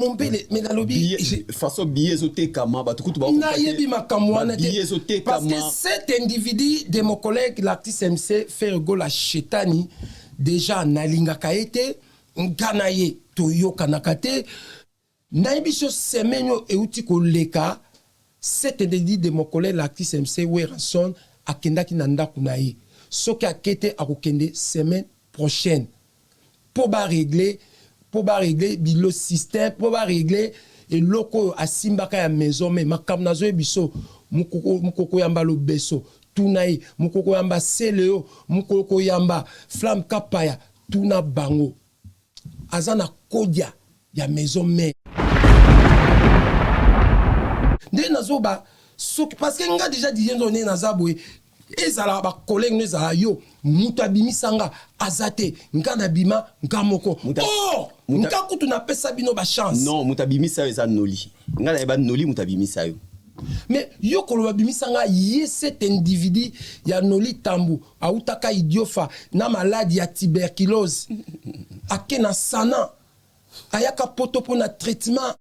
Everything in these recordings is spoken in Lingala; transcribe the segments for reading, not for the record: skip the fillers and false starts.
Mon bel, mais dans le billet, façon billet kama, parce que cet individu de mon collègue, l'artiste MC, fait la chetani, déjà, nalinga kaete, nganaye, toyo kanakate, naibisho semenyo e uti koleka, cet individu de mon collègue, l'artiste MC, Weranson, akendaki nanda kunaye. Ce qui a été à Rokende semaine prochaine. Pour régler le système, pour régler et loko à Simbaka ya maison, mais ma kamnazo e biso, mukoko yamba lo beso, tunaï, mukoko yamba seleo, mukoko yamba flamme kapaya, tuna bango. Azana kodia ya maison mais. Nde nazo ba, parce que nga déjà dit yenzone nazabwe. Ezala ba collègue nezala yo mutabimi sanga azate ngana bima ngamoko oh nka kutu na pesa bino ba chance non mutabimi sa eza noli ngana ba noli mutabimi sa yo mais yo koloba bimi sanga ye cet individu ya noli tambu autaka idiofa na maladie ya tuberculose akena sana ayaka poto pona traitement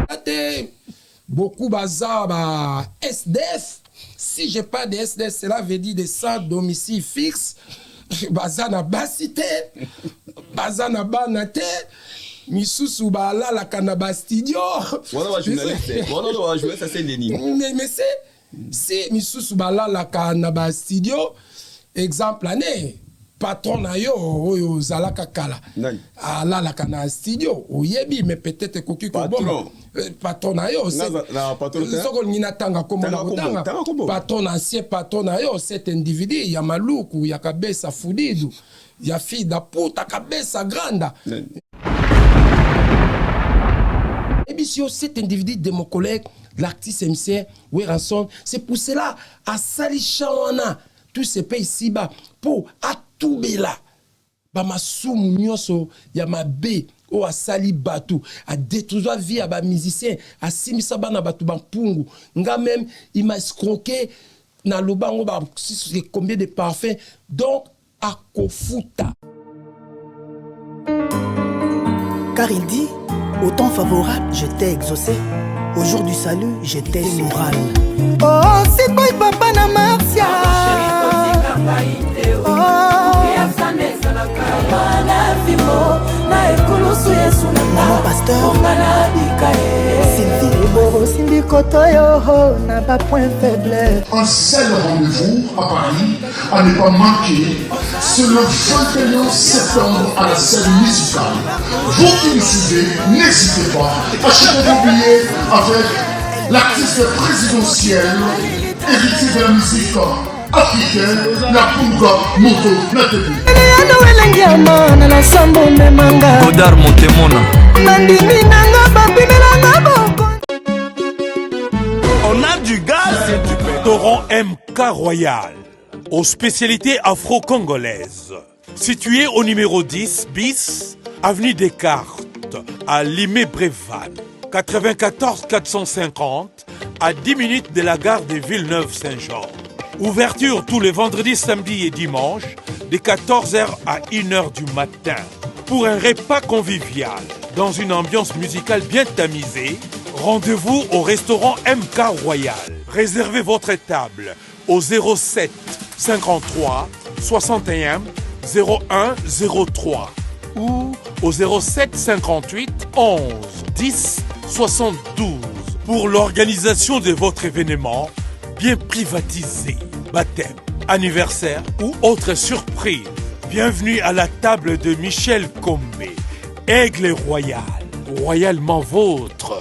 ate beaucoup bazar ba SDF. Si j'ai pas de SDF, cela veut dire des sans domicile fixe. Bazar na basité, bazar na banate, misusu ba la kanaba studio. Voilà, je ça c'est Denis. Mais c'est misusu ba la kanaba studio. Exemple année. Patron na yo oyo zalaka kala ala la kana studio oyebi mais peut-être koki ko bon patron na yo c'est soko ngina tanga komo na tanga patron ancien patron na yo cet individu ya maluku ya kabesa fudidu ya fille da puta kabesa granda et bien si cet individu de mon collègue l'artiste MC Weranson c'est pour cela à Sali Chawana tous ces pays ici-bas pour atubela ba masumu nyoso ya mabe o asali batu a détruire vie à ba musicien a simisa bana batu bampungu nga même il m'a escroqué na lobango ba combien de parfums donc à kofuta car il dit au temps favorable je t'ai exaucé au jour du salut j'étais moral oh c'est quoi papa na Marcia Maman pasteur Sylvie Boro Sylvie Kotoyo n'a pas point faible. Un seul rendez-vous à Paris à ne pas manquer, c'est le 21 septembre à la scène musicale. Vous qui nous suivez, n'hésitez pas, achetez vos billets avec l'artiste présidentiel héritier de la musique africaine, la Punga Moto Natebu. Godard Montemona. On a du gaz, Restaurant MK Royal, aux spécialités afro-congolaises. Situé au numéro 10 bis, avenue Descartes, à Limay-Brévannes. 94 450, à 10 minutes de la gare de Villeneuve-Saint-Jean. Ouverture tous les vendredis, samedis et dimanches, de 14h à 1h du matin. Pour un repas convivial, dans une ambiance musicale bien tamisée, rendez-vous au restaurant MK Royal. Réservez votre table au 07 53 61 01 03 ou au 07 58 11 10 72 pour l'organisation de votre événement bien privatisé, baptême, anniversaire ou autre surprise. Bienvenue à la table de Michel Combé, Aigle Royal, royalement vôtre.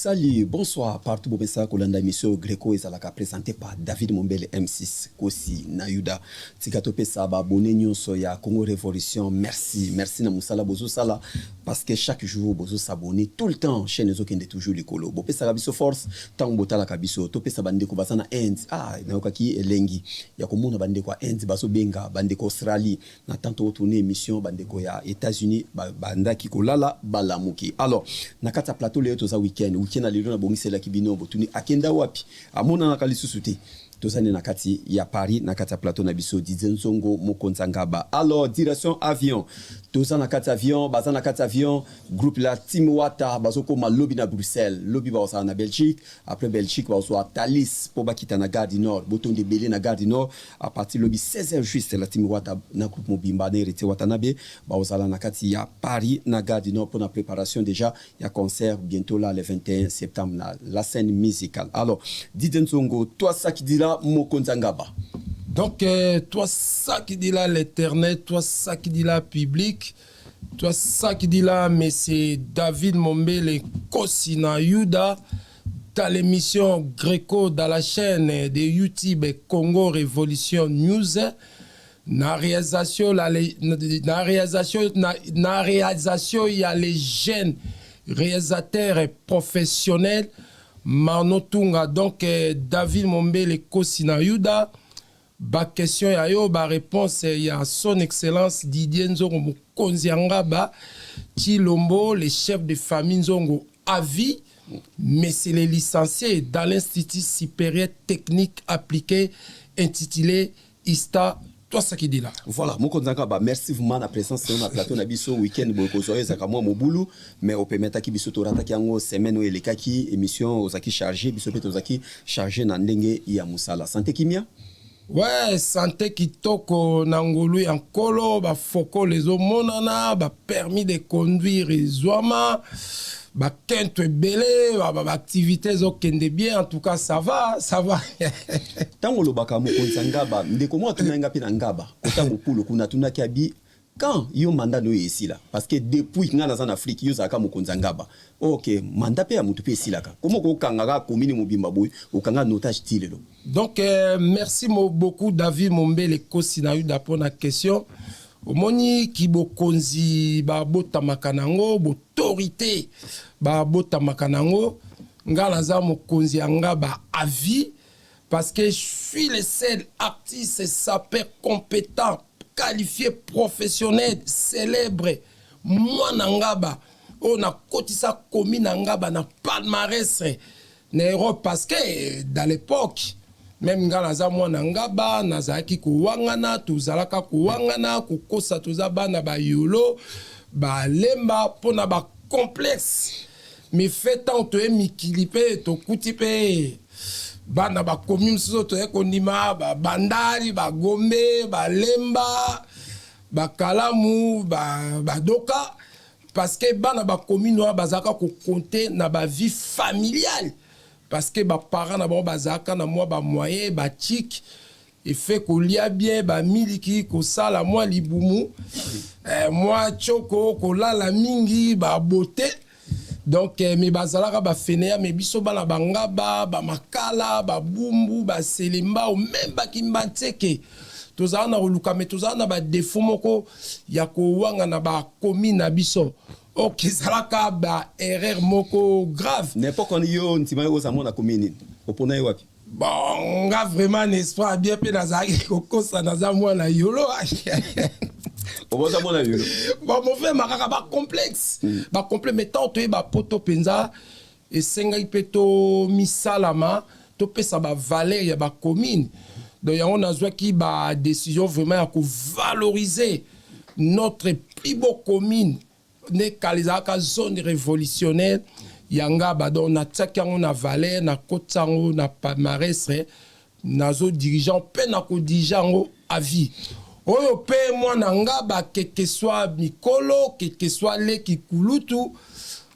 Salut, bonsoir. Partout Bobessa Kolanda Mission Greco et Zalaka présenté par David Mombele M6 Kosi Nayuda. Tikatope Saba Bonenyo Soya Congo Révolution. Merci, merci na Moussala Bozo Sala parce que chaque jour Bozo s'abonne tout le temps chaîne Zokende toujours les colo. Bopesa Kabiso Force tant Botala Kabiso Tope Sabande ko basana end. Ah, na okaki elengi. Ya komuna bande ko end baso benga bande ko Australie na tanto tourner émission bande ko ya États-Unis banda ki kolala balamuki. Alors, nakata plateau le to za weekend na lelo na bongisi la kibino botuni akenda wapi amona na kalisusu te tozane na kati ya Paris na kati ya plateau na biso Dizenzongo Mokonzangaba. Alors direction avion tozana na kati avion baza na kati avion groupe la Team Wata bazoko ma lobby na Bruxelles lobby ba na Belgique après Belgique ba à Thalys pour bakita na Gare du Nord boton de Belé na Gare du Nord à partir lobby 16h juste la Team Wata na groupe Mobimba na Rete Watanabe ba osala na kati ya Paris na Gare du Nord pour la préparation déjà il y a concert bientôt là le 21 septembre la scène musicale. Alors Dizenzongo toi ça qui dit là Mokonzangaba. Donc, toi, ça qui dit là l'éternel, toi, ça qui dit là public, toi, ça qui dit là, mais c'est David Mombele Kosina Yuda, dans l'émission Greco, dans la chaîne de YouTube Congo Révolution News. Na réalisation, il y a les jeunes réalisateurs et professionnels. Manotunga, donc David Mombele Kosina Yuda. Ba question ya yo ba réponse ya son excellence Didier Nzongo Mokonziangaba Chilombo, les chefs de famille Nzongo à vie, mais c'est les licenciés dans l'Institut supérieur technique appliqué intitulé ISTA. Toi ça qui dit là. Voilà, Mokonziangaba, merci vraiment la présence sur la plateau na biso week-end bokozoe zakamwa mobulu mais au permettre ki biso torata ki yango semaine ou elekaki émission ozaki chargé biso pe ozaki chargé na ndenge ya musala. Santé kimia? Ouais, santé kitoko nangolu yankolo ba foko les omonana ba permis de conduire ezwama ba kento belé ba activités okende bien en tout cas ça va tango lobaka Mokonziangaba ndeko mo tunanga pe na ngaba kotango pulu kuna tunaki abi quand yo mandat no ici là parce que depuis ngana en Afrique yo zaka Mokonziangaba OK mandat pe ya mutu pe ici là comment ko kangaka commune mobimba boy o kanga notage tilelo. Donc merci beaucoup David Mombele Kosina Yuda pour la question. Omoni ki bokonzi ba botamaka nango autorité ba botamaka nango ngala za mokonzi anga ba avis parce que je suis le seul artiste sapeur compétent qualifié professionnel célèbre moi nangaba on a kotisa komi nangaba na palmarès n'ero parce que dans l'époque même ngalaza mwana ngaba nazaki kuwangana tuzalaka kuwangana kukosa tuzabana ba yolo ba lemba pona ba complexe mais fait tant to mikilipe to kutipe bana ba commune soto e konima ba bandari ba gombe ba lemba ba kalamu ba doka parce que bana ba commune wa bazaka ko compter na ba vie familiale. Parce que les parents n'ont pas de moyens, ba chic, et fait qu'on lia bien, ba miliki, qu'on sala moi liboumou, moi choko, qu'on la mingi, ba beauté. Donc mes bazalaka ba fenea, mes biso ba na bangaba, ba makala, ba bumbu, ba selimba, ou même ba kimbanteke. Toza na oluka, mais toza na ba défaut moko, ya ko wanga na ba komi na biso. Ok, ça la ba erreur moko grave. N'importe quand yo ntima yo za mona commune. Opona yo wapi? Bon, nga vraiment n'espoir bien pe nazaki kokosa naza mwana yolo. Oboza mona yolo. Bon, mon frère makaka ba complexe. Ba complexe mais tant to ba poto penza et senga ipeto misalama to pesa ba valeur ya ba commune. Donc on a besoin qui ba décision vraiment à valoriser notre plus beau commune. Ne kalizaka zone révolutionnaire yanga badon na tsakango na valeur na kotsango na palmarès nazo dirigeant pe na ko dirigeant à vie oyo pe moi na ngaba que soit mikolo que soit le kikulutu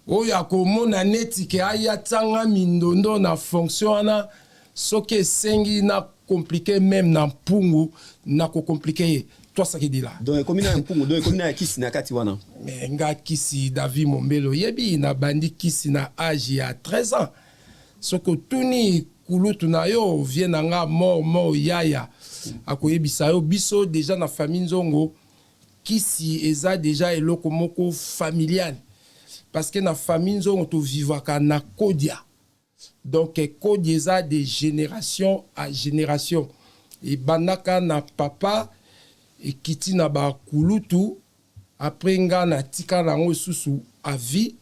oyo akomona neti ke aya tsanga mindondo na fonction na soke sengi na compliqué même na pungu na ko compliqué toi ça qui dit là. Donc comme na mpungu donc comme na kisi na kati wana. Mais nga kisi David Mombelo yebi na bandi kisi na âge ya 13 ans. Soko tuni kulutu na yo vient nga mort yaya. Akoyebisa yo biso déjà na famille nzongo kisi eza déjà eloko moko familial. Parce que na famille nzongo to vivaka na kodia. Donc kodia eza de génération à génération. Et banaka na papa et kiti na ba kulutu après nga na tika na ngo susu à vie.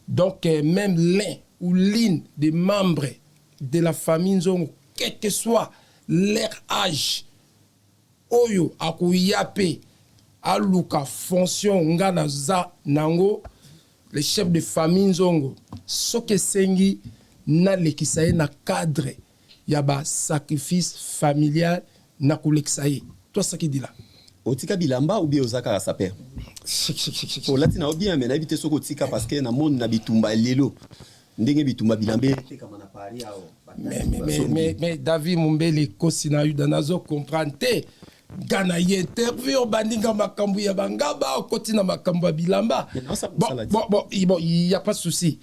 Donc même l'un ou l'une des membres de la famille nzongo, quel que soit leur âge, oyo akuyape aluka fonction nga na za nango, le chef de famille nzongo soke sengi na lekisaye na cadre ya ba sacrifice familial na kuleksaye. Toi ça qui dit là. Otika bilamba ou bien ozaka à sa père. Pour latina ou bien mais na éviter soko tika parce que na monde na bitumba lelo. Ndenge bitumba bilambe kama na pari ao. Mais David Mombele kosi na yuda nazo comprendre. Gana y interview bandinga makambu ya bangaba koti na makambu bilamba. Bon, il y a pas de souci.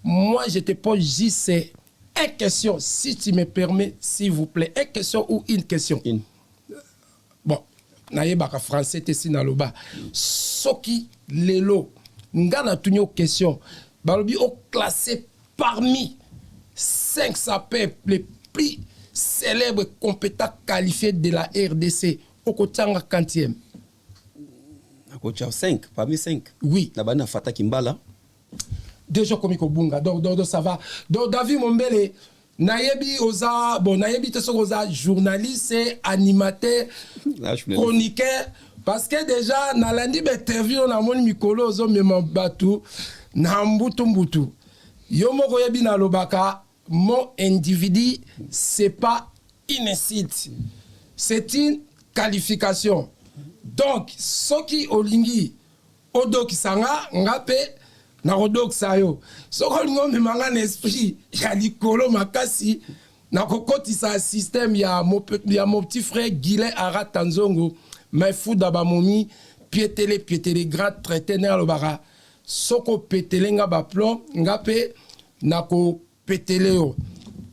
Moi je te pose juste une question si tu me permets s'il vous plaît, une question ou une question. Bon, naïbaka français te sinaloba. Soki lelo ngana tunyo question. Balobi au classé parmi 5 sapeurs les plus célèbres compétents qualifiés de la RDC. Au Kotanga 40e. Au 5, parmi 5. Oui. Là-bas, na Fata Kimbala. Déjà comme Bunga. Donc ça va. Donc David Mombele, nayebi oza, bon nayebi te oza journaliste, animateur, chroniqueur. Parce que déjà, na lundi interview na mon mikolo ozo mema batu na mbutu. Yo moko yebi na lobaka, mon individu c'est pas une insulte. C'est une qualification. Donc, soki olingi odoki sanga ngape na odoki sayo. Soko lingo memanga na esprit ya likolo makasi na kokotisa système ya mon petit frère Guilin Ara Tanzongo mais fou daba momi piétele grade traité na lobara. Soko pétele nga ba plomb ngape na ko pétele yo.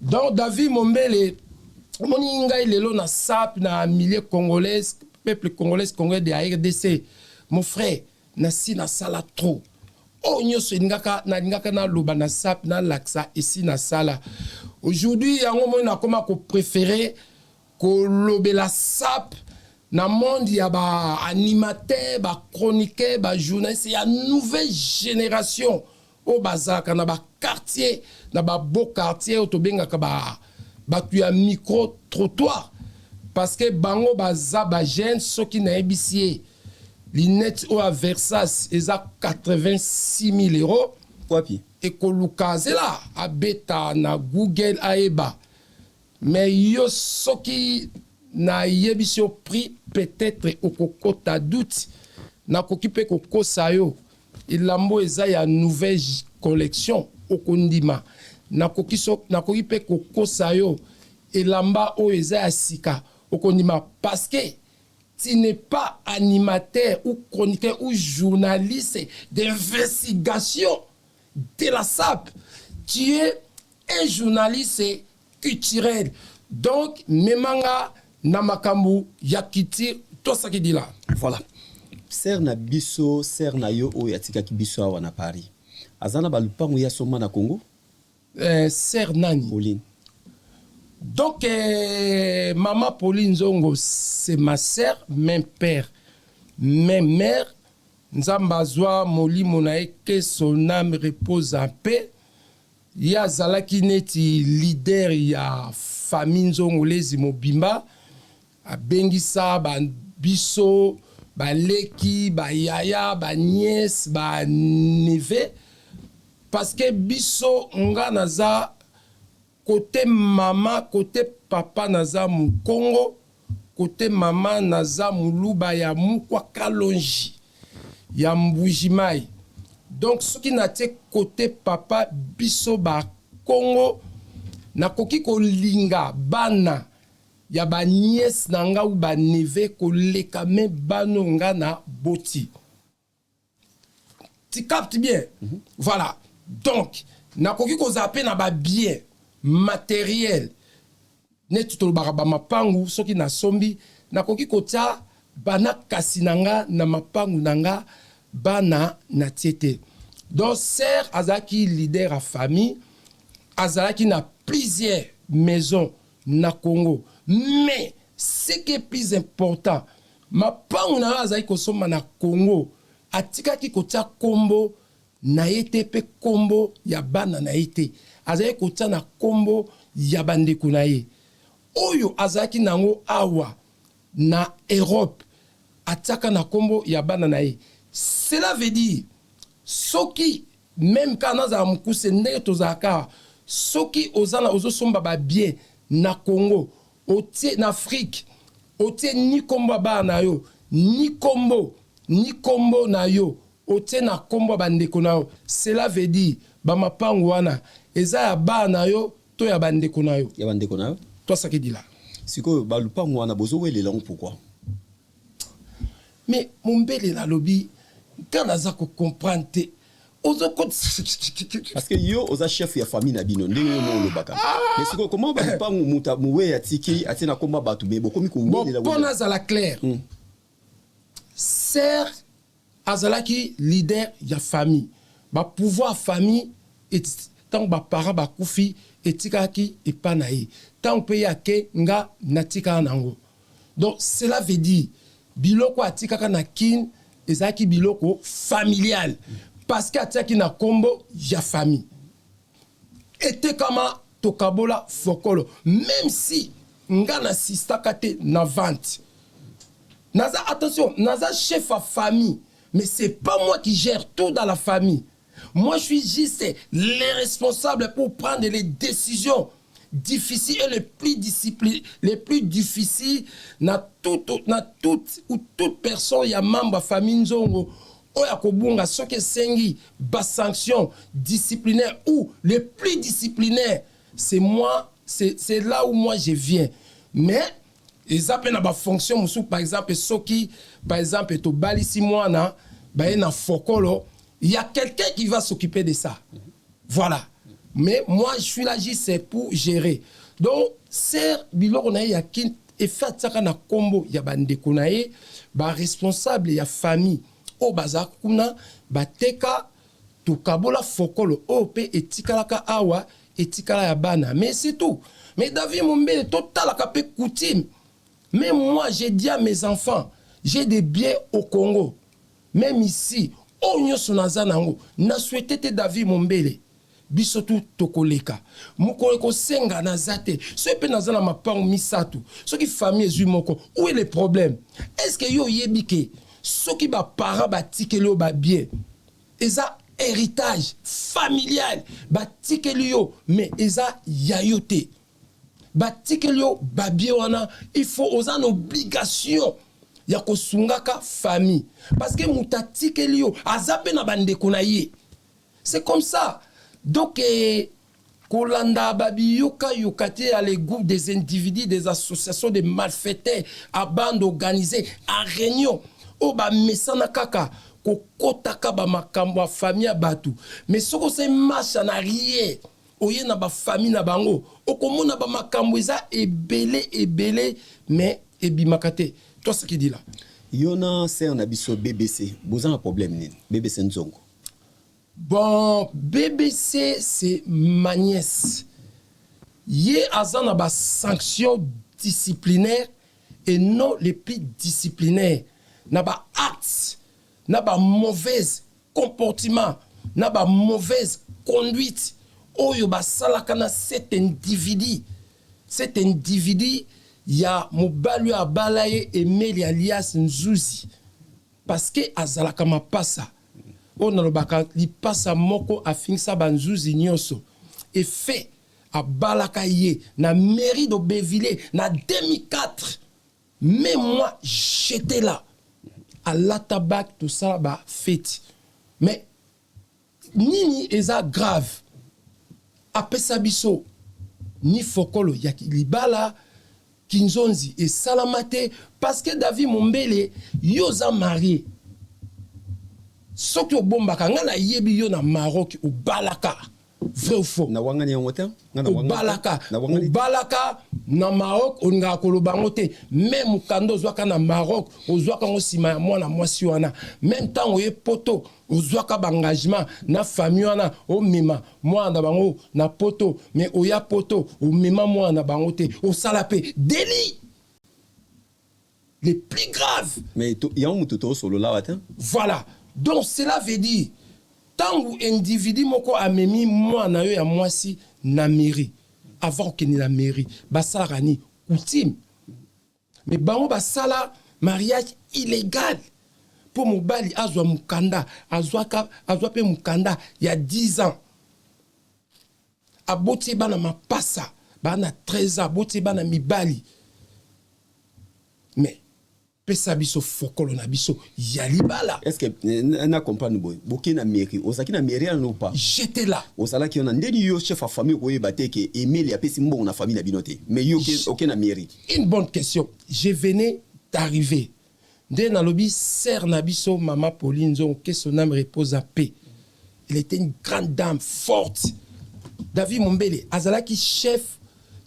Donc David Mombele moni ngai lelo na sap na milieu congolais peuple congolais de la RDC mon frère na si na sala trop o nyoso ngaka na loba na sap na laksa ici na sala aujourd'hui yango mo na koma ko préférer ko lobela sap na monde ya ba animateur ba chroniqueur ba journaliste ya nouvelle génération au bazaka na ba quartier na ba beau quartier au tobengaka batu ya micro trottoir parce que bango baza ba jeune soki na ebisie linette au à Versace eza 86 000 euros wapi et kolukazela abeta na Google aeba mais yo soki na yebisio prix peut-être okokota doute na kokipe kokosa yo ilambo eza ya nouvelle collection okondima na kokipe kokosa yo elamba o eza ya sika okondima parce que tu n'es pas animateur ou chroniqueur ou journaliste d'investigation de la SAP. Tu es un journaliste culturel. Donc, memanga namakambu yakiti tout ça qui dit là. Voilà. Ser na biso, ser na yo o yatika ki biso awa na Paris. Azana balupango ya soma na Congo? Ser nani. Pauline. Donc, maman Pauline Zongo, c'est ma sœur, même père, même mère. Nzambazwa Moli Monae, que son âme repose en paix. Ya Zalaki Neti, leader, ya famille Zongo, les Imobimba, a Bengisa, ba Biso, ba Leki, ba Yaya, ba Niès, ba Neve. Parce que Biso, nga naza, côté maman, côté papa naza mu Congo, côté maman naza mu Luba ya Mukwa Kalonji, ya Mbujimai. Donc ce qui n'a été côté papa biso ba Congo, na koki ko linga bana ya ba nièce nanga ou ba neve koleka me bano nga na boti. Tu captes bien? Voilà. Donc, nakoki ko zappé na ba bien matériel. Ne tutolo baraba mapangu soki na sombi nakoki ko tia bana kasi nanga na mapangu nanga bana na tiete. Donc, sœur azaki leader à famille, azaki na plusieurs maisons na Congo. Mais ce qui est plus important, mapangu na azaki kosoma na Congo, atikaki kotia kombo na ete pe kombo ya bana na ete. Azaki kotia na kombo ya bandeko na ye. Oyo azaki nango awa na Europe, atiaka na kombo ya bana na ye. Cela veut dire, soki même quand naza mukuse ndenge tozaka, soki ozana ozosomba ba bien na Congo, otie na Afrique, otie ni kombo ba na yo, ni kombo na yo, otie na kombo bandeko na yo. Cela veut dire ba mapangu wana eza ya ba na yo to ya bandeko na yo. Ya bandeko na yo. Toi ça qui dit là. Siko ba lupangu wana bozo wele la pourquoi? Mais mon bel la lobby quand naza ko comprendre parce que yo oza chef ya famille na bino ndenge mo lobaka. Mais siko comment ba lupangu muta muwe ya tiki atina komba batu me bokomi ko wele la. Bon naza la clair. Sœur azalaki leader ya famille. Ba pouvoir famille et tant ba parents ba kufi etikaki epanaye. Tant pe ya ke nga natika nango. Donc cela veut dire biloko atikaka na kin ezaki biloko familial parce que atiaki na kombo ya famille. Ete kama tokabola fokolo même si nga na sistaka te na vente. Naza attention, naza chef à famille, mais c'est pas moi qui gère tout dans la famille. Moi je suis juste les responsables pour prendre les décisions difficiles et les plus difficiles na toute ou toute personne ya membre famille nzongo oya kobunga soke sengi ba sanction disciplinaire ou les plus disciplinaires c'est moi, c'est là où moi je viens. Mais ils appellent na ba fonction musu par exemple soki par exemple to balisi mwana ba na fokolo, il y a quelqu'un qui va s'occuper de ça. Voilà. Mais moi, je suis là juste pour gérer. Donc, c'est biloko na ya kin et fait ça na kombo ya bandeko na ye, ba responsable ya famille o bazakuna ba teka to kabola fokolo o pe etikalaka awa etikala ya bana. Mais c'est tout. Mais David Mombele total ka pe coutume. Mais moi, j'ai dit à mes enfants, j'ai des biens au Congo. Même ici, onyo sonaza nango, na souhaité David Mombele. Bisotu tokoleka mukoleko senga na zate so pe nazana mapango misatu soki famille ezui moko où est le problème? Est-ce que yo yebike soki ba para ba tikelo ba bien eza héritage familial ba tikelo yo mais eza yayote ba tikelo ba bien wana il faut oza une obligation ya kosungaka famille parce que mutati kelio azape na bandeko na ye. C'est comme ça. Donc, Kolanda Babi Yoka Yokate à les groupes des individus, des associations de malfaiteurs, à bandes organisées, à réunion. Oh, bah, mesana kaka, kokotaka ba makambo famille batu. Mais ce que c'est marche en arrière, oye na ba famille na bango, okomona ba makambo eza ebele, mais ebimakate. Toi, ce qui dit là. Yona, c'est un abisso BBC. Vous avez un problème, ni? BBC Nzongo. Bon, BBC, c'est ma nièce. Yé azan ba sanctions disciplinaires et non les plus disciplinaires. Naba actes, naba mauvais comportement, naba mauvaise conduite. Oyo ba salakana cet individu. Cet individu, ya mobalu abalaye et meli alias Nzuzi. Parce que azalaka ma passa. On a le baka li passa moko a finisa banzuzi nyonso et fait à Balakaye na mairie de Bévillé na 2004. Mais moi j'étais là à l'atabac tout ça ba fête. Mais nini eza grave a pesabiso ni fokolo ya libala kinzonzi et salamate parce que David Mombele yoza marié soki obombaka nga na yebi yo na Maroc au Balaka vrai ou faux na wangani yango te au Balaka na Maroc onga kolobango te même kando zwaka na Maroc ozwaka ngo sima ya mwana mwasi wana même temps oye poto ozwaka ba engagement na famille wana o mema mwana bango na poto mais oya poto o mema mwana bango te o sala pe délit les plus graves mais il y a un mututo solo là watin voilà donc cela veut dire tant où individu moko amemi mwana yo ya mwasi na mairie avant que ni la mairie basala ni coutume mais bango basala mariage illégal pour mobali azwa mukanda azwa pe mukanda il y a 10 ans aboti bana mapasa bana 13 ans aboti bana mibali mais pesa biso fokolo na biso ya libala. Est-ce que na comprendre boy boki na mairie osaki na mairie non pas j'étais là osala ki on ndeni yo chef à famille ko yebate ke Emile apesi mbongo na famille na binote mais yo ok na mairie. Une bonne question, je venais d'arriver nde na lobi sœur na biso maman Pauline Nzongo que son âme repose en paix. Elle était une grande dame forte. David Mombele azalaki chef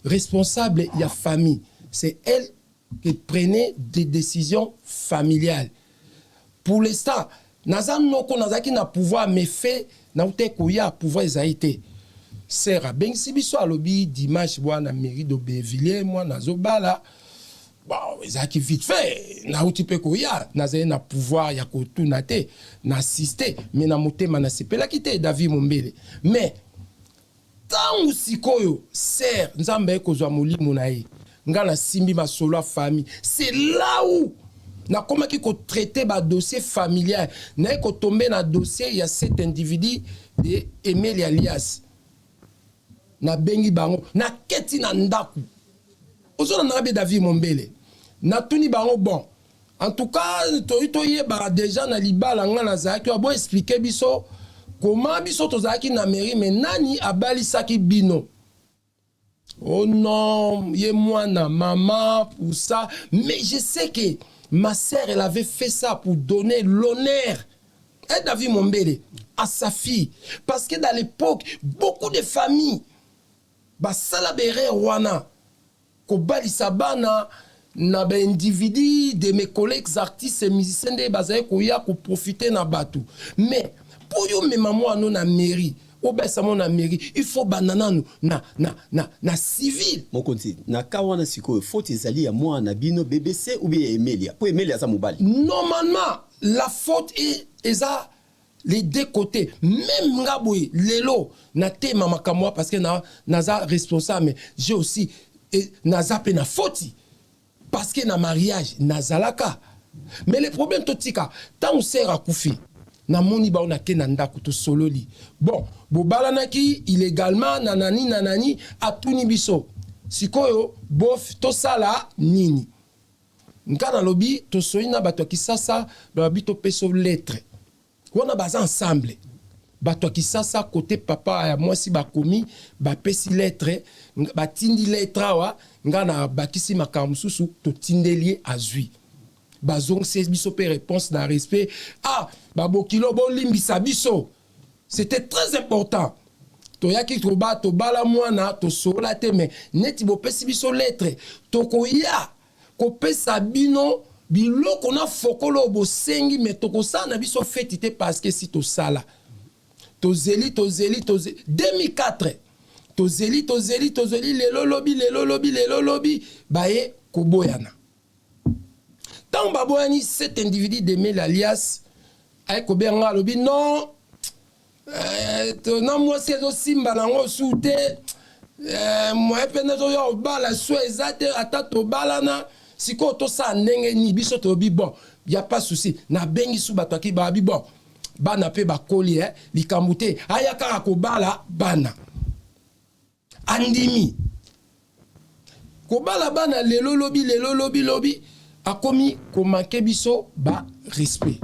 responsable ya famille, c'est elle qui prenait des décisions familiales. Pour l'instant, nazam noko nazaki na pouvoir mais fait na ute koya pouvoir ezaité. Sera ben sibiso alobi dimanche boa na mairie de Bévilliers moi nazobala. Bon, ezaki vite fait na uti pe koya nazali na pouvoir ya kotuna te na assister mais na motema na sepela kité David Mombele. Mais tant sikoyo ser nzambe ekozwa molimo na ye. Ngana simbi ma solo famille c'est là où na comment qui traiter ba dossier familial na ko tomber na dossier il y a cet individu de Emile alias na bengi bango na keti na ndaku ozo na be David Mombele na tuni bango bon en tout cas to yeba déjà na libala ngana zaki abo expliquer biso comment biso tozaki na mairie mais nani abali saki bino. Oh non, yé moi na maman pour ça. Mais je sais que ma sœur, elle avait fait ça pour donner l'honneur et David Mombele à sa fille. Parce que dans l'époque, beaucoup de familles, bah salabere wana, ko bali sabana na ba individu de mes collègues artistes et musiciens de bazaye ko ya ko profiter na batu. Mais pour yo me maman no na mairie. Na mairie, il faut banana na civil. Mon konti, na kawana siko faut ezali ya moi na bino BBC ou bien Emilia. Pour Emilia za mobali. Normalement, la faute est les deux côtés. Même ngaboui lelo na te mama kamwa parce que naza responsable mais j'ai aussi naza pe na faute parce que na mariage nazalaka. Mais le problème totika, tant on sert à koufi. Na moni ba ona ke na ndako to sololi bon bobalanaki illégalement nanani atuni biso sikoyo bof to sala nini nkana lobi to soina bato kisasa ba bito peso lettre wana baza ensemble bato kisasa côté papa ya mwasi bakomi ba pesi lettre batindi lettre wa ngana bakisi makamsusu to tindeli azui bazong c'est biso pe réponse na respect ah babokilo bo limbisa biso c'était très important to yaki to bala mwana to sola te mais neti bo pesi biso lettre to koya ko pesa bino biloko na fokolo bo sengi mais to ko sana biso fetité parce que si to sala to zeli 2004 to zeli lelo lobi baye ko boyana. Tant baboyani cet individu d'Emile alias avec Obenga lobi non non moi c'est aussi mbalango soute moi pena to yo bala so ezate atato balana siko to sa ndenge ni biso to bi bon y a pas souci na bengi su bataki ba bi bon bana pe ba koli likambute ayaka ko bala bana andimi ko bala bana lelo lobi a commis ko manquer biso ba respect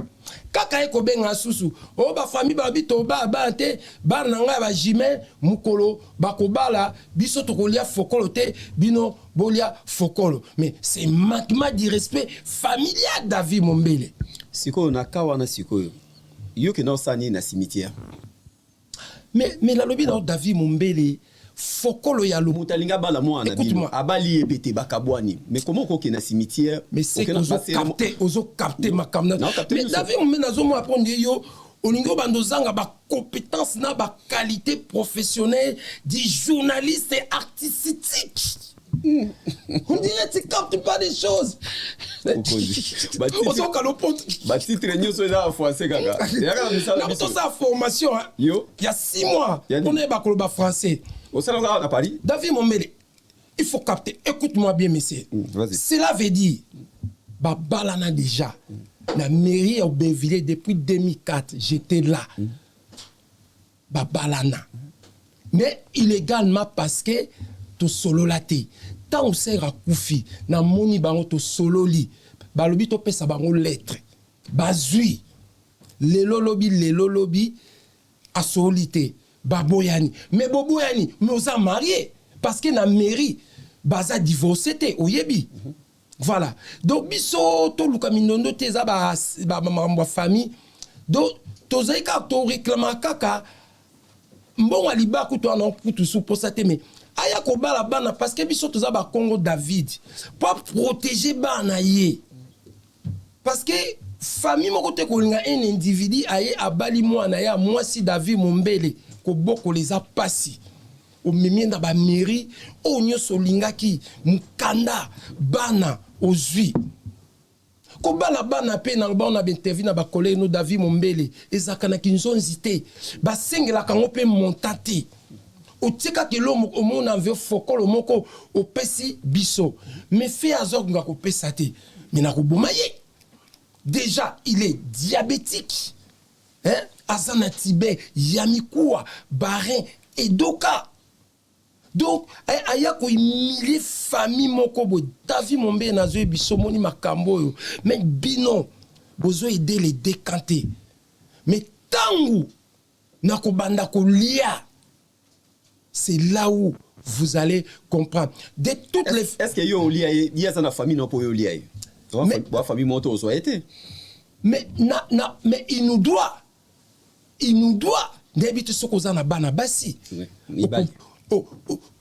kaka eko benga susu o ba famille ba bito ba te bar nanga ba jime mukolo ba kobala biso to kolia fokolo te bino bolia fokolo mais c'est manquement de respect familial David Mombele sikoyo na kawa na sikoyo yo ke na sani na cimetière mais la lobby na David Mombele fokolo ya lo mutalinga bala mwana bino abali epete bakabwani mais comment ko ke na cimetière mais c'est que ozo capter makamna mais David Mombele nazo mo apprendre yo olingo bandozanga ba compétence na ba qualité professionnelle du journaliste et artistique. On dirait que tu captes pas des choses. Titre nyonso eza français kaka. Non, tout ça formation. Il y a 6 mois, on est bakoloba français. Au salon à Paris. David Mombele, il faut capter. Écoute-moi bien, monsieur. Cela veut dire, bah balana déjà. La mairie au Bévillé depuis 2004, j'étais là. Bah balana. Mais illégalement parce que to solo laté. Tant on sert à Koufi, na moni bango to solo li. Ba lobi to pesa bango lettre. Ba zui. Lelo lobi a solité. Ba boyani. Mais boyani, mais on marié parce que na mairie baza divorcé té oyebi. Voilà. Donc biso to luka minondo te za ba famille. Donc to zaika to réclama kaka mbon aliba kuto na kutu sou pour ça te mais aya ko bala bana parce que biso to za ba Congo David pour protéger bana yé. Parce que famille moko te ko linga un individu aye abali mwana ya mwasi David Mombele ko boko les a passé. Au mimi na ba mairie o nyoso lingaki mukanda bana ozui ko bala bana pe na ba na interview na ba collègue no David Mombele ezaka na kinzonzi te ba sengela kango pe montate o tika ke lo o mona ve fokolo moko o pesi biso mais fait azok nga ko pesa te mais na ko bomaye déjà il est diabétique hein azana Tibet yamikuwa barin et doka. Donc, aya ko humilier famille moko bo David Mombele na zo biso moni makambo yo mais bino bozo aider les décanter mais tangu na ko banda ko lia c'est là où vous allez comprendre de toutes les est-ce que yo lia ya za na famille non po yo lia mais famille moto zo été mais mais il nous doit d'habitude ce qu'on a na bana basi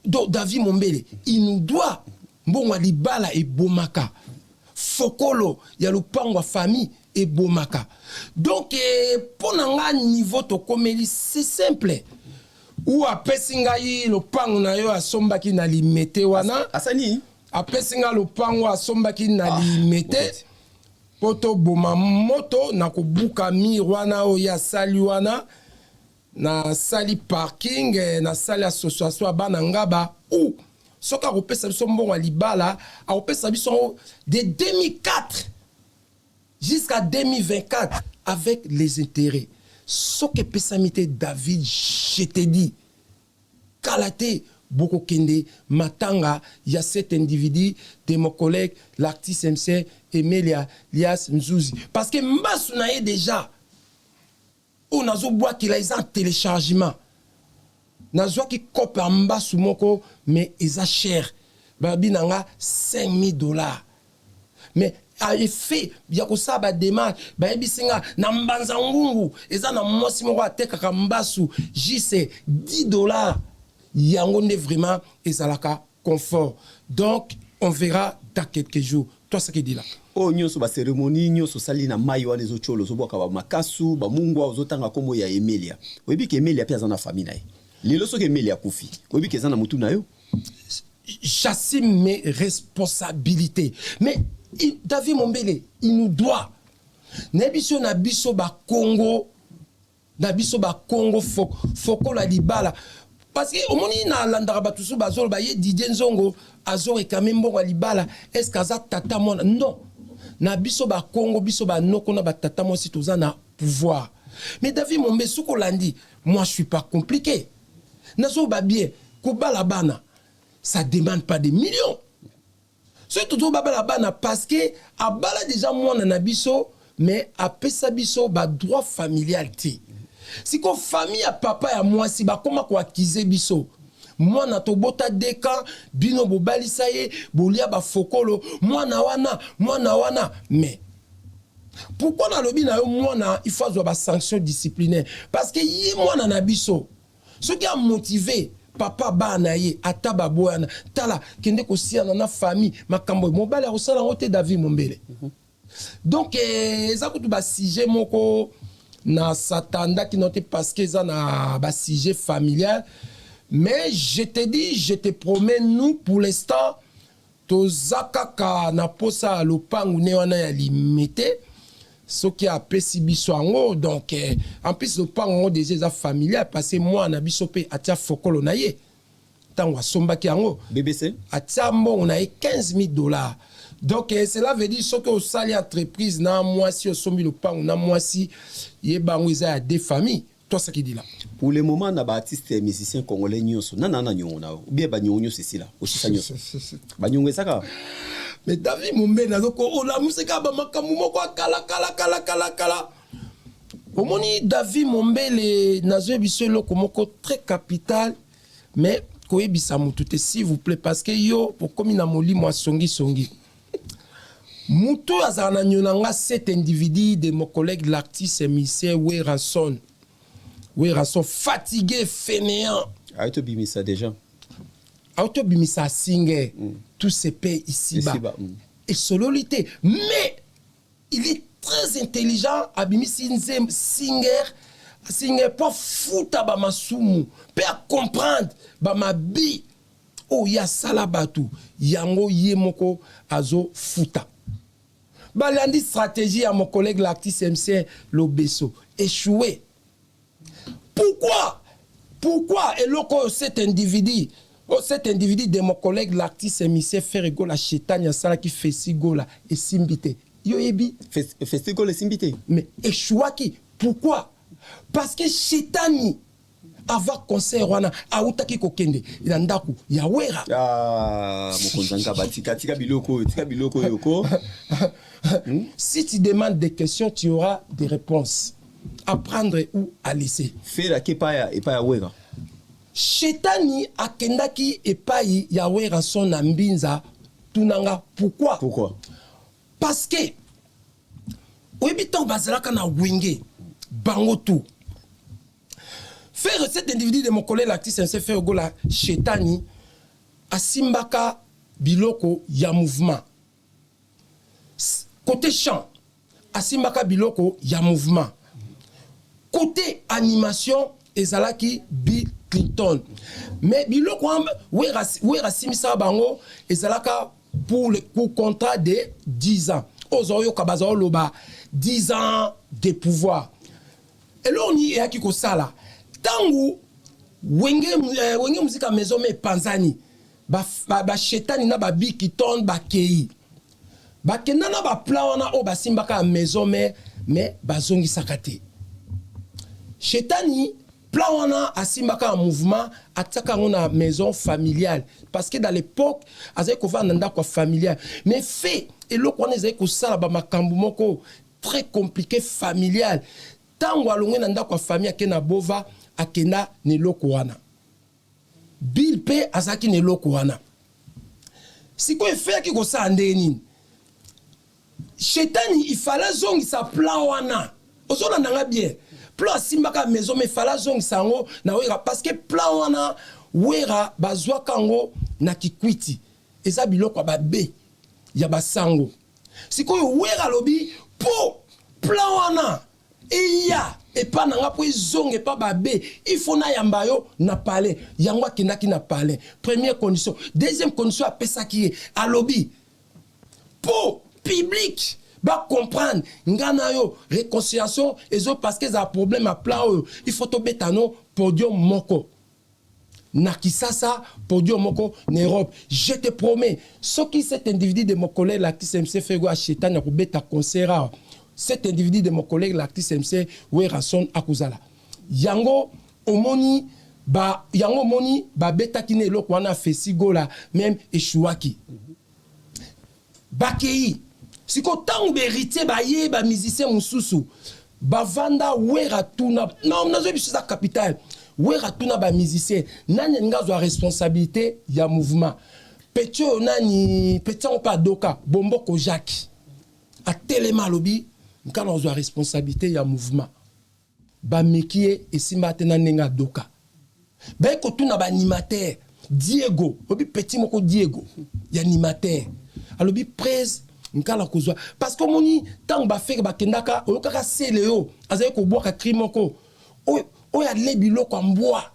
donc David Mombele il nous doit mbongo libala et bomaka fokolo ya lupango famille et bomaka donc pour nanga niveau to komeli c'est simple ou apesinga yi lupango na yo asombaki na limete wana asani apesinga lupango asombaki na limete poto boma moto na kobuka mirwana o ya sali wana na sali parking na sali association abana ngaba ou soka kopesa biso mbongo libala a kopesa biso de 2004 jusqu'à 2024 avec les intérêts soke pesamite David je te dis kalate boko kende matanga ya cet individu de mon collègue l'artiste MC Emilia Lias Nzuzi parce que mbasu na ye déjà on a zo bois qu'il a un téléchargement nazo ki kope mbasu moko mais ils a cher babi nanga $5,000 mais a effet ya ko saba démarche ba bisinga na mbanza ngungu eza na mosi moko ateka mbasu jise $10 yango ne vraiment ezalaka confort donc on verra dans quelques jours toi ce qui dit là o nyonso ba cérémonie nyonso sali na mai wana ezocholo zoboka ba makasu ba mungwa ozotanga kombo ya Emilia oyebi ke Emilia pia zana famille na ye lelo soki Emilia kufi oyebi ke zana mutu na yo j'assume mes responsabilités mais David Mombele il nous doit nebiso na biso ba Congo foko la libala parce que au moni na landara batusu bazolo ba ye Didier Nzongo azore quand même bon libala est-ce kaza tata mona non na biso ba Congo biso ba noko na ba tata mo si toza na pouvoir mais David Mombele suko landi moi je suis pas compliqué nazo ba bien ko bala bana ça demande pas des millions c'est tout baba la bana parce que abala déjà moi na biso mais apesa biso ba droit familial te. Si ko famille ya papa ya mwasi ba koma ko akize biso. Mwana tobota deka bino bobalisa ye bolia ba fokolo mwana wana mais pourquoi na lobi na yo mwana il faut avoir ba sanction disciplinaire parce que yi mwana na biso ce qui a motivé papa ba na ye ataba boyana tala kende ko siana na famille makambo mobali a osala ngote David Mombele. Donc eza kutu ba sujet moko na satanda qui noté parce que ça na ba sujet familial. Mais je te dis, je te promets, nous, pour l'instant, tozakaka na posa lopangu ne wana ya limité, ce qui a pesi biso ango, donc en plus lopangu déjà familial, parce que moi, na biso pe atia fokolo na ye, tango asombaki ango, BBC, atia mbo on a $15,000. Donc cela veut dire ce que au sali entreprise na moi si au sombi lopangu na moi si yebango isa ya des familles. Toi, ce qui dit là. Pour le moment, na artiste et musicien congolais nyonso nana nyona ou bien ba nyonyo c'est là aussi ça nyonso ba nyongo saka. Mais David Mombele nazoko o la musika ba makamu moko kala. Omoni David Mombele nazo biso loko moko très capital mais koyebisa mutu te s'il vous plaît parce que yo pour comme na molimo songi. Mutu azana nyonanga cet individu de mon collègue l'artiste et musicien Weranson. Oui, sont fatigués, fainéants. Auto bimisa déjà. Auto bimisa singer. Tout se paie ici-bas. Et sololité. Mais il est très intelligent. Abimisi singer pas fouta ba masumu. Peut comprendre ba ma bi. Oh ya salabatu. Yango yemoko azo fouta. Balandi stratégie à mon collègue l'artiste MC Lobeso. Échoué. Pourquoi et loko cet individu de mon collègue l'artiste émissaire faire go la chétania sala qui fait si go la et simbité yo yebi fait go la simbité mais échouaki pourquoi parce que chétani avant concert wana autaki kokende ila ndaku ya wera mokonzanga batika tika biloko yoko. Si tu demandes des questions tu auras des réponses. Apprendre ou à laisser. Faire à Kepaya et pas à Wera. Chetani akendaki epai ya Wera son ambinza tunanga. Pourquoi? Parce que oyebitan bazalaka na wenge bango tout. Faire cet individu de mon collègue l'artiste c'est faire gola Chetani asimbaka biloko ya mouvement. Côté chant asimbaka biloko ya mouvement. Côté animation, ezalaki Bill Clinton. Mais biloko wera simisa bango ezalaka pour le contrat de 10 ans. Ozoyo kabazao loba 10 ans de pouvoir. Et là on y est qui ko sala. Tangu wenge musika maison me panzani. Ba chetani na ba Bill Clinton ba kei. Ba kenana ba plawana o ba simbaka maison mais bazongi sakate. Chetani, plawana asimbaka en mouvement, attaque na maison familiale. Parce que dans l'époque, azay ko va nanda kwa familiale. Mais fait, et l'autre on est ko sala ba makambu moko très compliqué familial. Tango alongwe nanda kwa famille akena bova akena ne loko wana. Bill pe azaki ne loko wana. Siko fait ki ko sa ndeni. Chetani il fallait zongi sa plawana. Ozona nanga bien. Plan simbaka maison mais fala zong sango na wera parce que plan wana wera bazwa kango na kikwiti eza biloko ba be ya basango sikoyo wera lobi po plan wana eya et pas nanga po zong et pas ba be il faut na yamba yo na palais yango kinaki na palais première condition deuxième condition a pesa ki a lobby po public ba comprendre ngana yo réconciliation ezo parce que ça problème à plan il faut to betano podium moko na kisasa podium moko en Europe je te promets ce qui cet individu de mon collègue l'artiste MC Fego a chétan na ko beta concert cet individu de mon collègue l'artiste MC Weranson akuzala yango omoni ba beta kine lokwana fesigola même échouaki bakei Si ko tango héritier ba ye ba musicien mususu bavanda wera tuna non nazo biso za capital wera tuna ba musicien nani ngazo responsabilité ya mouvement petio nani petio pa doka bomboko Jacques a telema lobi nkana zo responsabilité ya mouvement ba mekie esimba tena nenga doka ba ko tuna ba animateur Diego obi petit moko Diego ya animateur alobi presse nkala kozwa parce que moni tant ba faire ba kendaka o kaka seleo azaye ko boka krimoko o ya lebilo kwa mbwa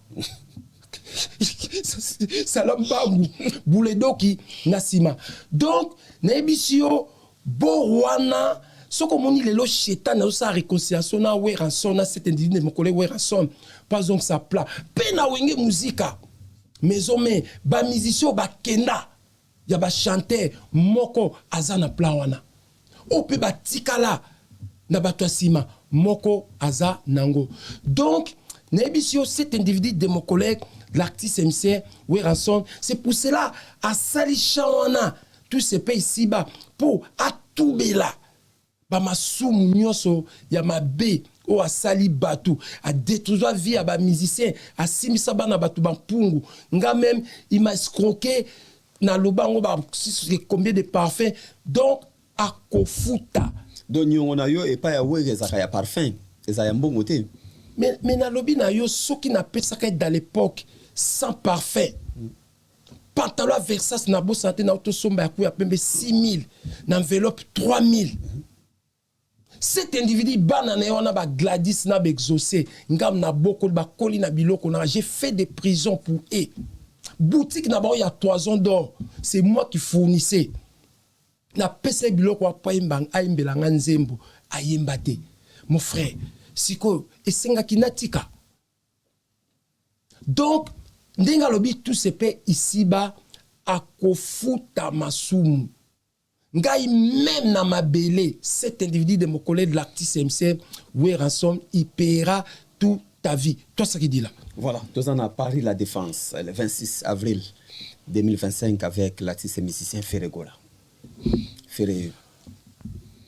salambangu bouledoki nasima donc na ebisio borwana soko moni lelo chétan na sa réconciliation na we ranson na cet individu mon collègue we ranson pas donc ça plat pe na wenge musica maison mais ba musicien ba kenda ya ba chanter moko azana plawana o pe ba tikala na bato sima moko aza nango donc nebisio cet individu de mon collègue l'artiste MC Weranson c'est pour cela à salishawana tous ces pays ici-bas pour atubela ba masumu nyoso ya mabe o asali batu a détruire vie à ba musicien a simisa bana batu bampungu nga même il m'a escroqué na lobango ba combien de parfums donc a kofuta donc on a yo et pas ya wezaka ya parfum eza ya mbongo te mais na lobi na yo soki na pesaka dans l'époque sans parfum pantalon Versace na bo santé na auto somba ya kuya pembe 6000 na enveloppe 3000 cet individu banane on a ba Gladys na ba exaucé ngam na boko ba koli na biloko na j'ai fait des prisons pour eux boutique na ba il y a 3 ans d'or c'est moi qui fournissais na pese biloko pa imbang aimbela nzembo ayembate mon frère siko esenga kinatika donc ndenga lobi tout se paie ici bas à kofuta masumu ngai même na mabele cet individu de mon collègue de l'artiste MC Weranson il paiera toute ta vie toi ça qui dit là voilà deux ans à Paris la Défense le 26 avril 2025 avec l'artiste musicien Ferregola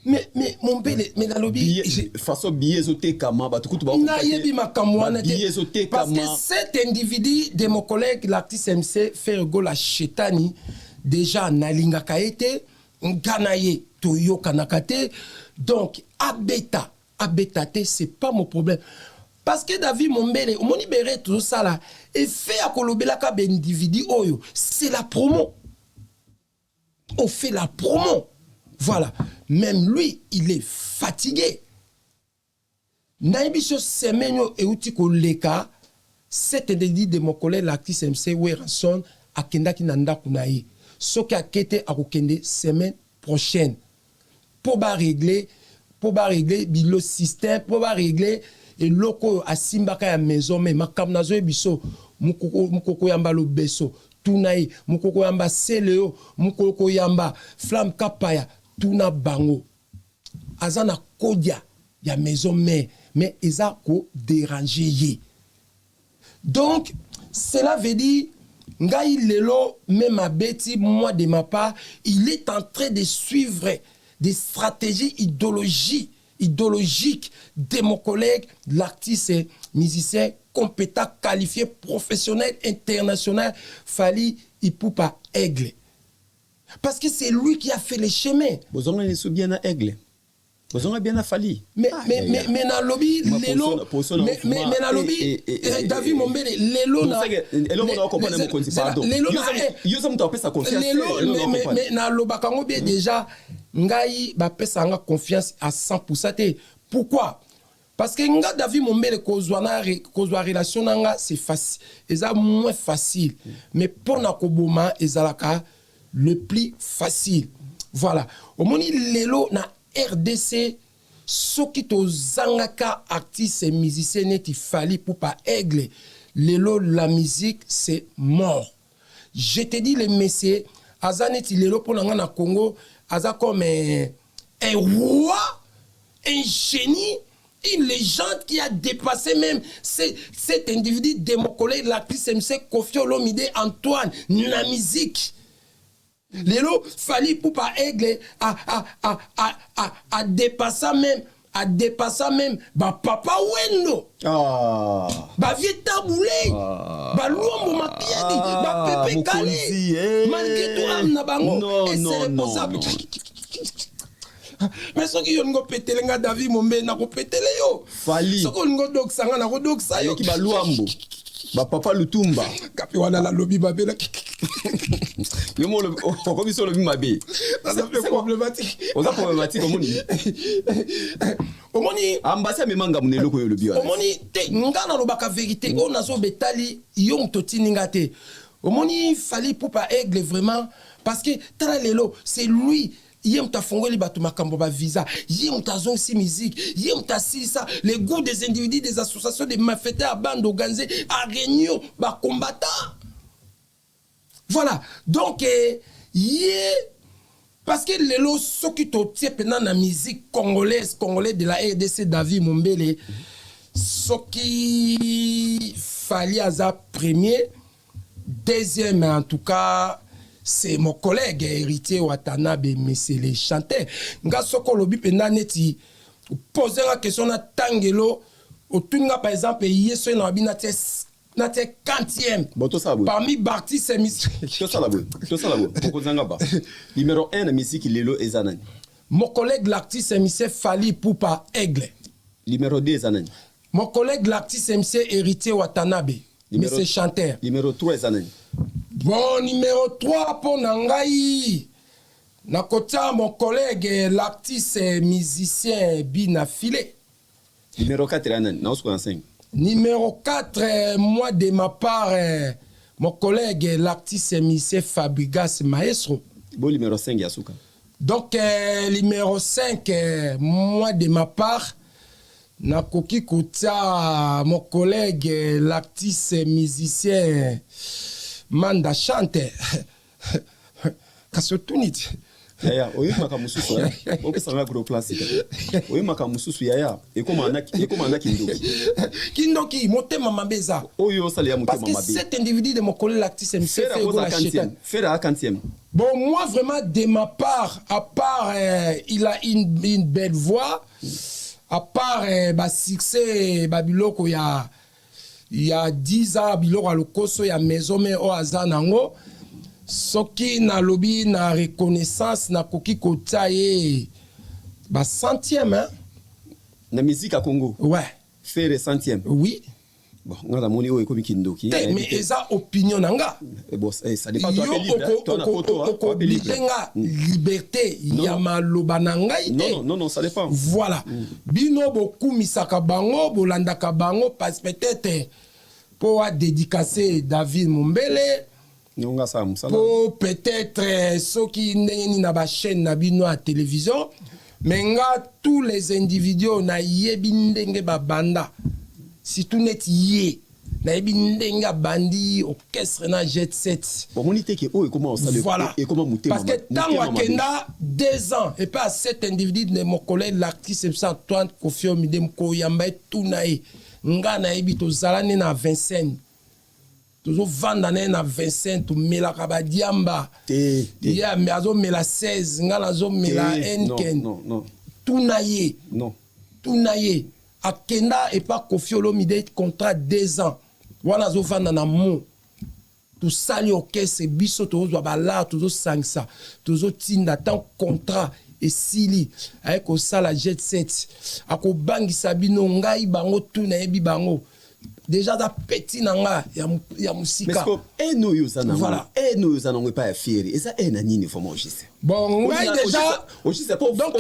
mais mon bel mais la lobby façon billet kama ba tukutu ba na yebi makamwana parce que cet individu de mon collègue l'artiste MC Ferregola Chetani déjà nalinga kaete nganaye toyo kanakate donc abeta te c'est pas mon problème parce que David Mombele mon libéré tout ça là et fait à kolobela ka ben individu oyo c'est la promo on fait la promo voilà même lui il est fatigué naibisho semenyo euti koleka cet individu de mon collègue l'artiste MC Weranson akendaki nanda kunaye soki akete akokende semaine prochaine pour ba régler bilo système pour ba régler et loko asimbaka ya maison mais makamnazo ebiso mukoko yamba lo beso tunayi mukoko yamba seleo mukoko yamba flamme kapaya tuna bango azana kodia ya maison mais eza ko déranger ye donc cela veut dire ngai lelo même abeti moi de ma part il est en train de suivre des stratégies idéologiques de mon collègue l'artiste musicien compétent qualifié professionnel international Fally Ipupa Aigle parce que c'est lui qui a fait les chemins bozonga ni bien à Aigle bozonga bien à Fally mais na lobby lelo mais na lobby David Mombele lelo na mais na lobaka ngo bien déjà ngai ba pesanga confiance à 100% te pourquoi parce que nga David Mombele kozwa relation nanga c'est facile eza moins facile mais pour na koboma ezalaka le plus facile voilà omoni lelo na RDC soki tozangaka artiste et musicien neti Fally Ipupa Aigle lelo la musique c'est mort je te dis les messieurs azaneti lelo pour nga na Congo aza comme un roi un génie une légende qui a dépassé même cet individu de mon collègue l'actrice MC Koffi Olomide Antoine na musique Lelo Fally Ipupa Aigle a dépassé même ba papa Wendo. Ba vieux taboulé. Ba luombo mapiadi, ba pepe calé. Malgré tout amna bango et c'est responsable. Mais ce qui yon go pétele nga David Mombe na go pétele yo. Fally. Ce qu'on go dok sanga na go dok sa yo. Ki ba luambo. Ba papa Lutumba. Kapi wana la lobby babela. Yo mo comme sur le mabe. Ça fait problématique. On a problématique comme on dit. Omoni ambassa me manga munelo ko yo lobi wana. Omoni te ngana lobaka vérité on a so betali yong totininga te. Omoni Fally Ipupa Aigle vraiment parce que tala lelo c'est lui. Yem ta fongoli bato makambo ba visa, yem ta zone si musique, yem ta si ça, les goûts des individus, des associations, des malfaiteurs, bandes organisées, à réunion, ba combattants. Voilà. Donc, parce que les lots, ceux qui t'ont pendant la musique congolaise de la RDC, David Mombele, ceux qui Fally Aza premier, deuxième en tout cas, c'est mon collègue héritier Watanabe, mais c'est les chanteurs. Nga soko lobi pena neti poser la question na tangelo otunga par exemple yeso na bina te 40e. Parmi Barti c'est musique. To sala bo. Poko zanga ba. Numéro 1 na musique lelo ezanani. Mon collègue l'artiste MC Fally Ipupa Aigle. Numéro 2 ezanani. Mon collègue l'artiste MC héritier Watanabe, mais c'est chanteur. Numéro 3 ezanani. Bon, numéro 3 pour Nangaï. Nakota, mon collègue, l'artiste musicien Bina Filé. Numéro 4, Numéro 4, moi de ma part, mon collègue, l'artiste musicien Fabrigas Maestro. Bon, numéro 5, Yasuka. Donc, numéro 5, moi de ma part, Nakoki Kota, mon collègue, l'artiste musicien Manda Chante. Kasotunit. Yaya, oyi makamususu ya. Oke sanga gros classique. Oyi makamususu yaya. Eko manda kindoki. Kindoki, motema mabeza. Oyo sale ya motema mabeza. Parce que cet individu de mon collègue l'artiste MC fait go la chétane. Faire à 40e. Bon, moi vraiment de ma part, à part il a une belle voix, à part bah succès Babiloko il y a 10 ans, Biloko Alokoso, il y a maison mais au Azanango. Soki na lobby na reconnaissance na koki kota ye ba centième hein. Na musique à Congo. Ouais. Faire centième. Oui. Bon, on a moni o ekomi kindoki. Mais eza opinion nanga. Bon, ça dépend toi libre. Toi na photo liberté ya maloba nanga ite. Non, ça dépend. Voilà. Bino boku misaka bango, bolandaka bango parce peut-être pour dédicacer David Mombele. Pour peut-être ceux qui n'ont pas de chaîne à la télévision, mais tous les individus na yebindenge banda. Si tout n'est yé, na yebindenge bandi orchestre na jet set. Voilà. Parce que tant wakenda 2 ans et pas 7 individus de mon collègue l'artiste Antoine Kofi Omidem Koyamba tout nae nga na yebi to zalane na 25. Toujours vendre na 25 to mela kabadiamba ya meazo mela 16 ngala zo mela enken non tout naie akenda et pas Kofi Olomide contrat 2 ans wana zo vendre na mo tout sali orchestre biso to zo bala to sangsa to zo tinda tant contrat et sili avec au sala jet set ako bangisa bino ngai bango tout na yebi bango. Déjà da petit nanga ya musika. Mais no yozana. Voilà. No yozana on pas fier. Et ça est nani ni forme juste. Bon, ngai déjà c'est pas donc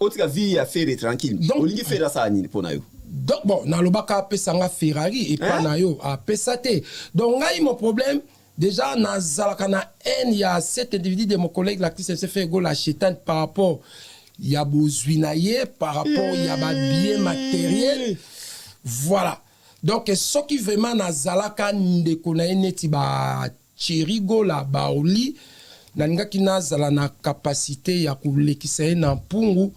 autre vie à faire tranquille. On lingi faire ça nini pour na yo. Donc bon, na lobaka pesanga Ferrari et pas na yo a pesate. Donc ngai mon problème déjà na zalaka na il y a 7 individus de mon collègue l'actrice s'est fait go la chétane par rapport il y a besoinaye par rapport il y a bien matériel. Voilà. Donc, ce qui vraiment nazalaka ndeko na neti ba chirigo la baoli nanga kinazala na capacité ya kulekisa na mpungu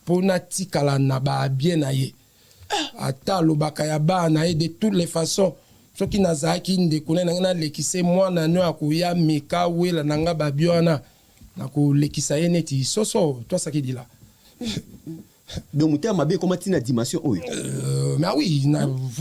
pona tikala na ba bien na ye. Ata lobaka ya ba na ye de toutes les façons. soki nazalaki ndeko na nga nalekise mwana no akoya meka wela na nga babio wana nakolekisa ye neti soso twasaki dila. Donc motema mabe comment tina dimension oyo. Mais oui,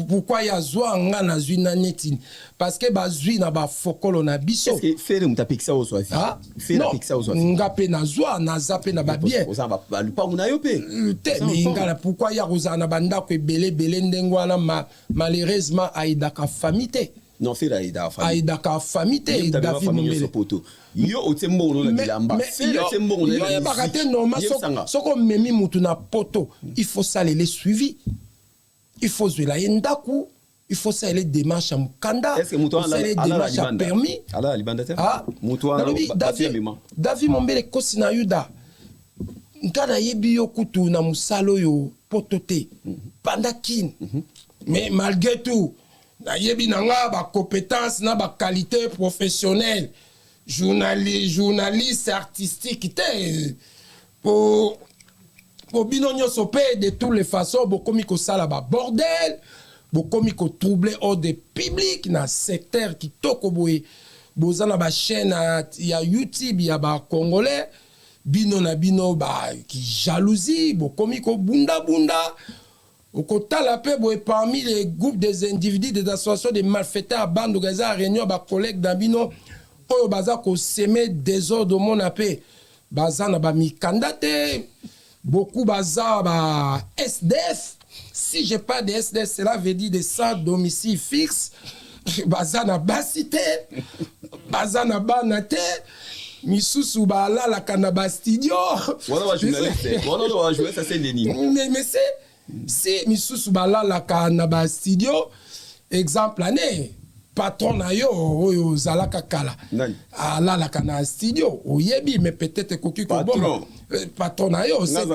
pourquoi ya zwa nga na zwi na neti parce que bazwi na ba fokolo na biso. Est-ce que faire mutapekisa ozo afi? Faire pekisa ozo afi. Nga pe na zwa na zape na ba bien. Oza ba lupangu na yo pe. Te mais ngala pourquoi ya roza na banda ko belé ndengwana malheureusement aidaka famité. Non, faire aida famille. Aida ka famité David Mombele. Yo otembo no na bilamba. Yo bakate normal soko memi mutu na poto. Il faut ça les suivi. Il faut zela yendaku. Il faut ça les démarches à mukanda. Est-ce que mutu les démarches à permis? Ala libanda te. Mutu David Mombele kosina yuda. Nkada yebi yo kutu na musalo yo potote. Pandakin. Mais malgré tout na yebi nanga ba compétence na ba qualité professionnelle journaliste artistique te pour binonyo sopé de toutes les façons bokomi ko sala ba bordel bokomi ko troubler ordre public na secteur qui toko boye bozana ba chaîne ya YouTube ya ba congolais bino na bino ba qui jalousie bokomi ko bunda au côté la paix, parmi les groupes des individus, des associations de malfaiteurs à bande de Gaza, réunion, bah collègues d'Ambino, au bazar qu'on s'aimait désordre mon appel, bazar n'a pas mis candidate, beaucoup bazar bah SDF. Si j'ai pas de SDF, cela veut dire des sans domicile fixe. Bazar n'a pas cité, bazar n'a pas naté. Misusu bala la canaba studio. Voilà, je ça c'est Denis. Mais c'est misusu bala la canaba studio. Exemple année. Patron na yo oyo zalaka kala. Ala la canaba studio. Oyebi mais peut-être koki ko bon. Patron na yo c'est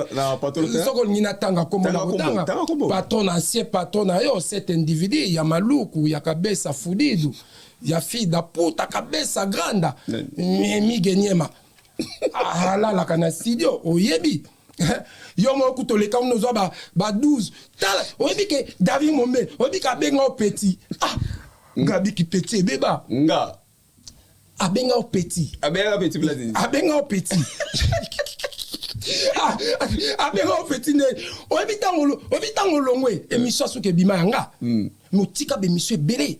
soko ngina tanga komo na tanga. Patron ancien patron na yo cet individu ya maluku ya kabesa fudidu. Ya fille da puta kabesa granda mi genyema ala la kana studio oyebi yo mo kutoleka unozo ba 12 tala oyebi ke David Mombele oyebi ka benga o petit ngabi ki petit beba nga abenga o petit blaze abenga o petit abenga o petit ne oyebi tango longwe émission suke bima nga motika be monsieur belé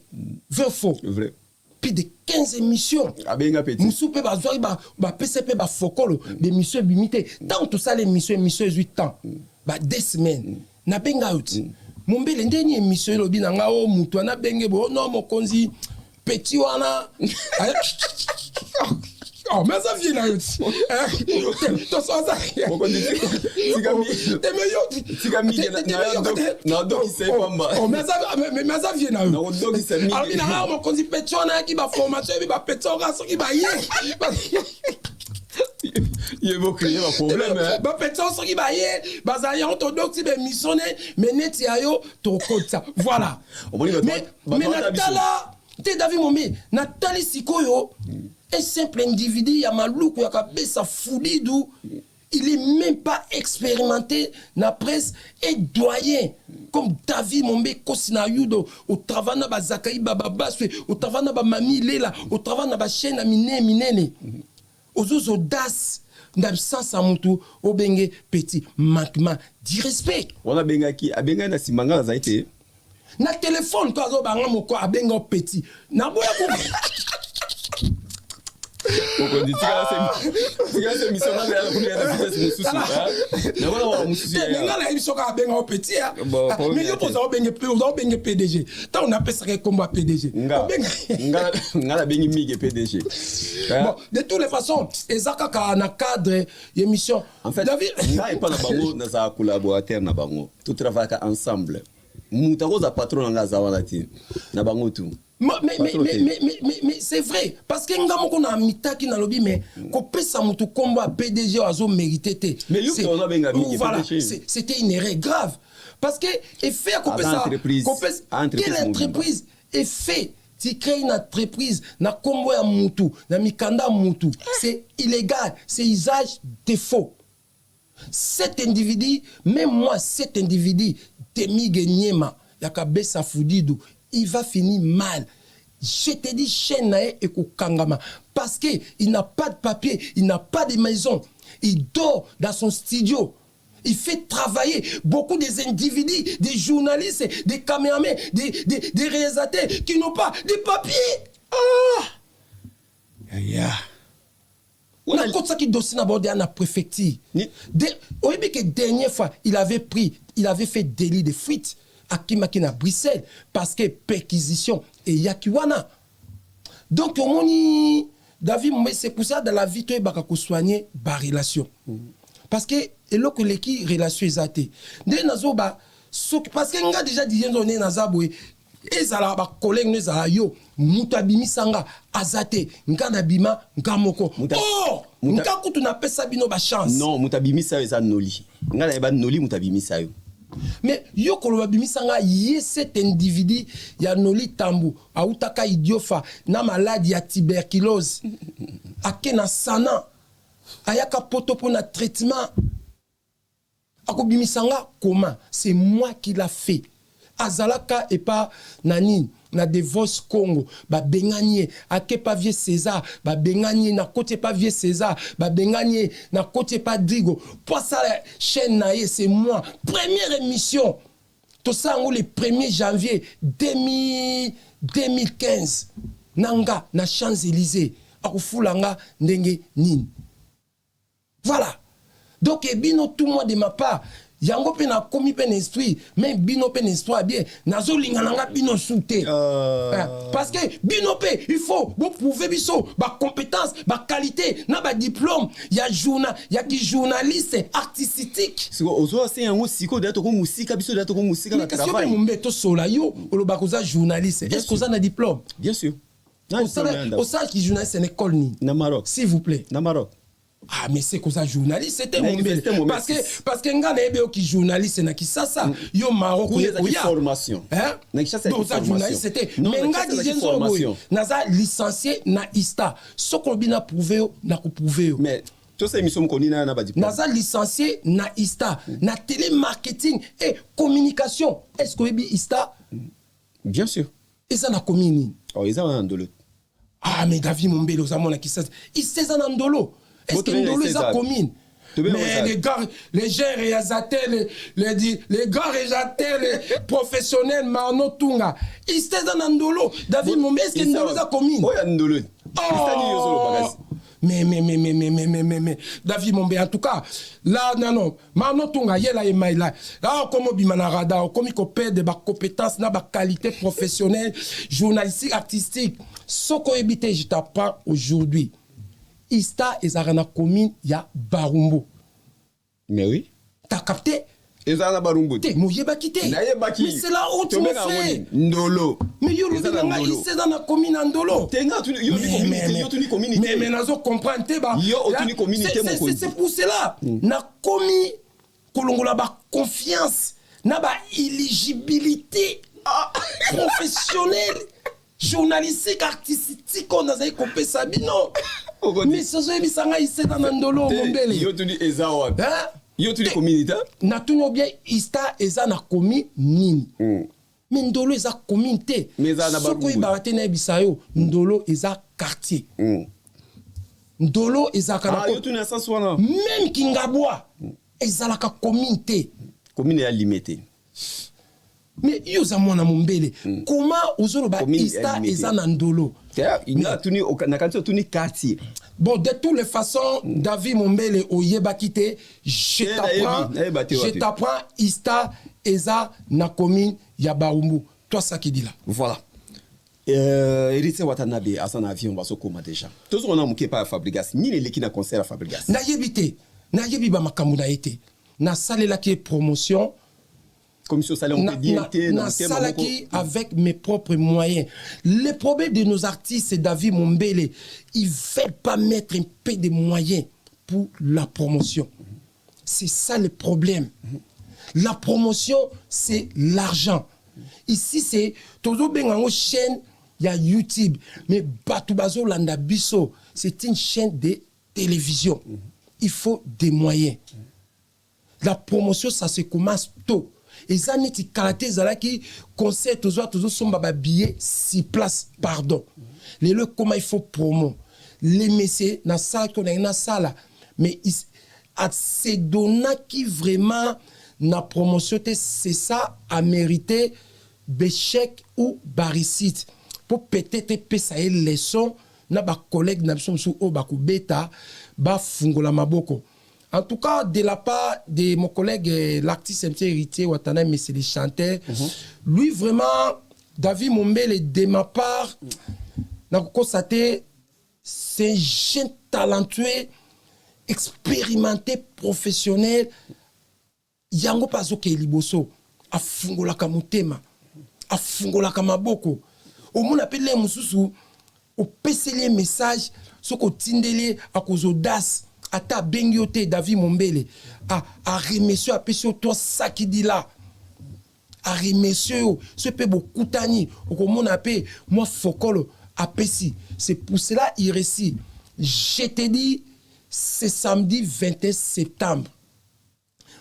vrai faux vrai plus de 15 émissions abenga petit musupe bazoi ba PCP ba fokolo be monsieur bimité tant tout ça les émissions 8 ans ba 2 semaines na benga out Mombele ndeni émission lobi na nga o mutu na benge bo no mokonzi petit wana oh mais ça vient là aussi to so ça mokonzi na do qui sait pas oh mais ça vient là na do qui sait alors il a mokonzi petit wana qui ba formation ba petit raso qui ba ye il va créer un problème ba petit raso qui ba ye ba za ya orthodoxe be missionné mais net ya yo to kota voilà mais natala te David Mombele natali sikoyo un simple individu ya maluku ya kabesa fudidu il est même pas expérimenté na presse et doyen comme David Mombele kosina yudo au travail na bazakai bababaswe au travail na ba mami lela au travail na ba chaîne minene aux audaces d'absence à mutu au benge petit manquement d'irrespect on a bengaki abenga na simanga za été na téléphone to azo banga moko abenga petit na boya ko on dit c'est mission na la première vitesse mususu na wala mususu ya ngala émission ka benga petit mais yo poza benge PDG ta on appelle ça comme PDG ngala bengi mige PDG bon de toutes les façons ezaka ka na cadre émission en fait David na pas na bango na za collaborateur na bango tout travaille ensemble mutako za patron nga za wana ti na bango tout mais c'est vrai parce que ngamo ko na mitaki na lobi mais ko pesa mutu kombo a PDG azo mérité te mais yo ko na benga mingi PDG c'était une erreur grave parce que effet ko pesa quelle entreprise effet tu crées une entreprise na kombo ya mutu na mikanda mutu c'est illégal c'est usage de faux cet individu même moi cet individu Temi Genyema yakabesa fudidu il va finir mal. Je te dis, chaîne nae et kangama. Parce qu'il n'a pas de papier, il n'a pas de maison. Il dort dans son studio. Il fait travailler beaucoup des individus, des journalistes, des caméramans, des réalisateurs qui n'ont pas de papiers. On a comme ça qui dossier abordé à la préfecture. Au début que dernière fois, il avait fait délit de fuite à Kimakina Bruxelles parce que perquisition et yakiwana. Donc David, c'est pour ça dans la vie tu es baka soigner ba relation. Parce que et là que les relation exacte. Parce que nga déjà dit on est nazaboué. Ezala ba collègue nous za yo mutabimi sanga azate ngana bima ngamoko nka kutu na pesa bino ba chance non mutabimi sa eza noli ngana eba noli mutabimi sa yo mais yo kolo bimi sanga ye cet individu ya noli tambu autaka idiofa na maladie ya tuberculose akena sana ayaka poto na traitement akobimi sanga comment c'est moi qui l'a fait. Azalaka et pas nani na Devos Congo ba benganye ake pa vieux César ba benganye na côté pas vieux César ba benganye na côté pas Drigo pour ça la chaîne naie c'est moi première émission tout ça le 1er janvier 2015 nanga na Champs-Élysées akufulanga ndenge nini voilà donc ebino tout moi de ma part yango pe na komi pe n'esprit mais bino pe n'esprit bien nazo lingananga bino souté parce que bino pe il faut vous prouver biso ba compétence ba qualité na ba diplôme ya ki journaliste artistique siko ozo se yango siko dato ko musika biso dato ko musika na travail mais que to sola yo oloba koza journaliste est-ce que vous avez un diplôme bien sûr au sage qui journaliste en école ni na Maroc s'il vous plaît na Maroc. Ah mais c'est comme ça journaliste c'était mon bel parce que ngana ebe qui journaliste na kisasa yo Maroc ya formation hein na kisasa donc ça journaliste c'était mais ngana dizenzo boy naza licencié na ISTA soko bina prouver na ko prouver mais tout ça émission koni na ba diplôme naza licencié na ISTA na télémarketing et communication est-ce que bi ISTA bien sûr et ça na commune oh ils ont un ndolo ah mais David Mombele ozamona kisasa il sait ça na ndolo. Est-ce que nous les avons communes? Mais les gars, les gens réalisateurs, les gars réalisateurs, les professionnels, Marno Tunga, ils étaient dans Ndolo. David Mombé, est-ce que nous les avons communes? Oui, Ndolo. Mais, David Mombé, en tout cas, là, non, Marno Tunga, yé la là, comme Bimanarada, comme il perd de compétences, de qualité professionnelle, journalistique, artistique. Ce qu'on évite, je t'apprends aujourd'hui. ISTA et Zarana commune, il y a Barumbo. Mais oui. T'as capté? Et Zarana Barumbo. T'es mouillé bakité. Mais c'est là où tu me fais. Ndolo. Mais yo le binanga ISTA dans la commune Ndolo. T'es nga yo ni communauté. Mais nazo comprendre te ba. Yo ni communauté mon commune. C'est pour cela. Na commis kolongola ba confiance, na ba éligibilité professionnelle, journalistique, artistique, on a compé Sabino. Mais ce soit bisanga ici dans Ndolo Mombele. Yo tu dis ezawa. Hein? Yo tu dis communauté. Na tunyo bien ISTA eza na commune nini. Mais Ndolo eza communauté. Mais eza na Barumbu. Soko ibarate na bisayo, Ndolo eza quartier. Ndolo eza kana. Ah yo tu na sens wana. Même Kingabwa eza la communauté. Commune est limitée. Mais yo za mwana Mombele. Comment ozolo ba ISTA eza na Ndolo? Bon, de toutes les façons, David Mombele Oyebakite, je t'apprends ISTA Eza na commune ya Barumbu. Toi ça qui dit là. Voilà. Héritier Watanabe à son avion va se comment déjà. Tous on a manqué pas Fabregas ni les qui na concert à Fabregas. Na yebite, na yebi ba makambu na été. Na salela qui promotion commission salaire na salaki avec mes propres moyens. Le problème de nos artistes, c'est David Mombele. Ils ne veulent pas mettre un peu de moyens pour la promotion. C'est ça le problème. La promotion, c'est l'argent. Ici, c'est toujours bien en chaîne, il y a YouTube. Mais Batubazo Landabiso, c'est une chaîne de télévision. Il faut des moyens. La promotion, ça se commence tôt. eza neti kalaté ezalaki concert tozosomba babillet 6 places pardon lelo comment il faut promo les messieurs na salle qu'on a na salle mais à se donner qui vraiment na promotion c'est ça à mériter béchec ou baricite pour peut-être pesa une leçon na ba collègue na biso musu o ba kubeta ba fungola maboko. En tout cas, de la part de mon collègue, l'artiste MC héritier Watana, mais c'est le chanteur. Lui, vraiment, David Mombele, de ma part, n'a constaté, c'est un jeune talentueux, expérimenté, professionnel. Yango pazo ke liboso, a fungola kamutema, a fungola kamaboko. Au monde appelle les moussousou, au PC message, ce qu'on tindele à cause d'audace. Ata bengyote David Mombele a remercié a pesio toi ça qui dit là a remercié ce pe beaucoup tani comme on appelle moi fokolo a pesi c'est pour cela il récit je te dis c'est samedi 21 septembre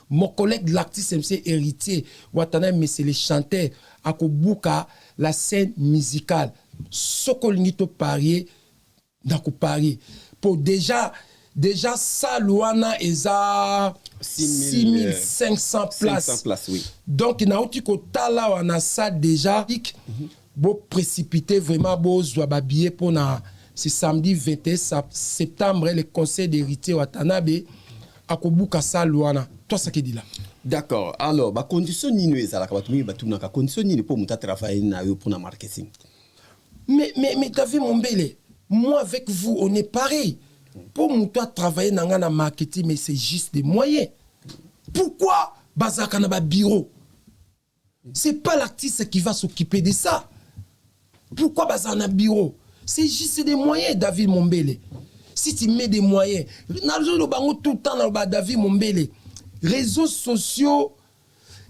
mon collègue l'artiste MC héritier Watana mais c'est le chanteur à Kobuka la scène musicale sokolnito parier dans ko parier pour déjà ça, Luana est à 6500 places. 500 places, oui. Donc, il y a on a ça déjà. Bon, précipité vraiment, bon, billet pour ce samedi 21 septembre, le conseil d'héritier Watanabe à Kobuka ça, Luana. Toi, ça qui dit là. D'accord. Alors, la condition ni est à la condition ni pour travailler pour le marketing. Mais David Mombele, moi avec vous, on est pareil. Pour moi, travailler dans le marketing, mais c'est juste des moyens. Pourquoi Bazaka n'a pas bureau? C'est pas l'artiste qui va s'occuper de ça. Pourquoi Bazaka n'a bureau? C'est juste des moyens, David Mombele. Si tu mets des moyens, tout le temps dans David Mombele, réseaux sociaux,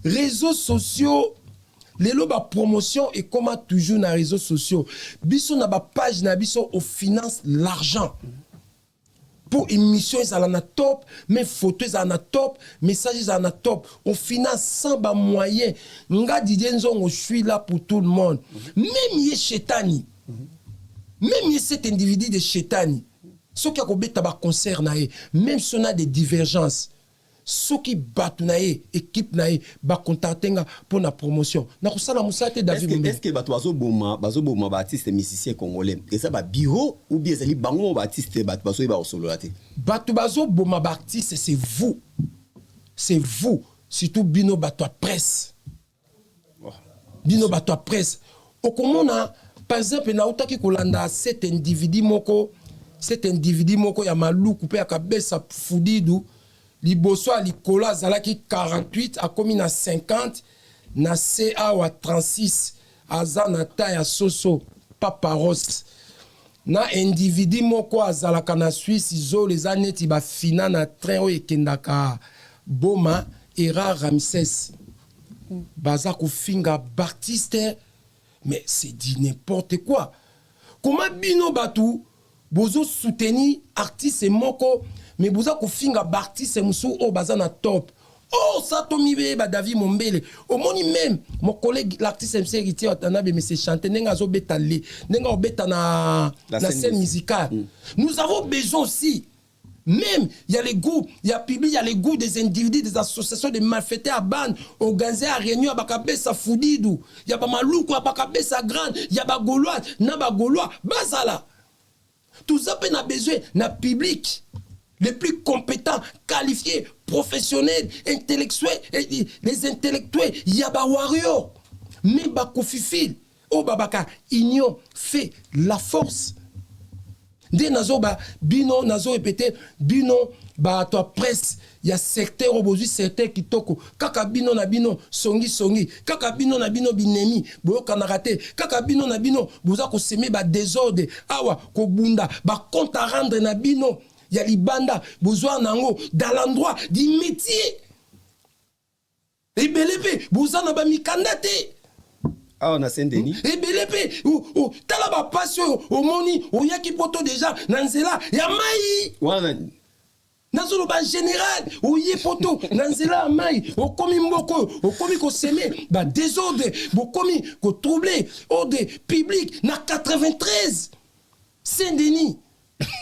les loba promotion et comment toujours dans les réseaux sociaux. Biso na ba page na biso au finance l'argent. Pour émission, ils sont top, mes photos sont top, messages sont top. On finance sans bas moyen. Nga Didienzo, je suis là pour tout le monde. Même les chétani, même cet individu de chétani, ceux qui ont un concert, même si on a des divergences, ceux qui battent l'équipe, va contacter pour la promotion. Est-ce que bazo boma artiste musicien congolais et ça ba bureau ou bien c'est bango artiste bazo ba solo laté bazo boma artiste c'est vous surtout bino bato presse bino bato presse au komona par exemple na utaki kolanda cet individu moko ya maluku pe akabesa fudidu liboso a likola zalaki 48 a commis na 50 na CA wa 36 aza na taille soso paparos na individu moko azalaka na Suisse zo les aneti ba fina na train o ekendaka Boma era Ramsès baza ko finga Baptiste mais c'est dit n'importe quoi. Comment bino batu bozo soutenir artiste moko mais boza ko finga Baptiste musu o baza na top. Oh, ça Tommy ba David Mombele. Au moni même mon collègue l'artiste MC héritier Watanabe mais c'est chanter nenga zo betale nenga obeta na scène musicale. Nous avons besoin aussi même il y a les goûts, il y a public, il y a les goûts des individus, des associations de malfaiteurs à bande, organisés à réunion à Bakabessa Foudidou, il y a ba Maloukou à Bakabessa Grande, il y a ba Gaulois, na ba Gaulois, bazala. Tout ça on a besoin d'un public les plus compétents, qualifiés, professionnels, intellectuels, les intellectuels, il y a ba warrior, mais ba kofifil, oh babaka, union fait la force. Dès nazo ba bino nazo répété bino ba toi presse il y a secteur aujourd'hui secteur kitoko kaka bino na bino songi kaka bino na bino binemi boyo kana raté kaka bino na bino boza ko semer ba désordre awa ko bunda ba compte à rendre na bino ya libanda besoin nango dans l'endroit du métier et belepe boza na ba mikandate. Ah, on a Saint-Denis. Et belepe ou tala ba passion au moni ou yaki poto déjà nanzela ya mai. Wana nazoloba général oye poto nanzela mai okomi mboko okomi ko semer ba désordre bokomi ko troubler ordre public na 93 Saint-Denis.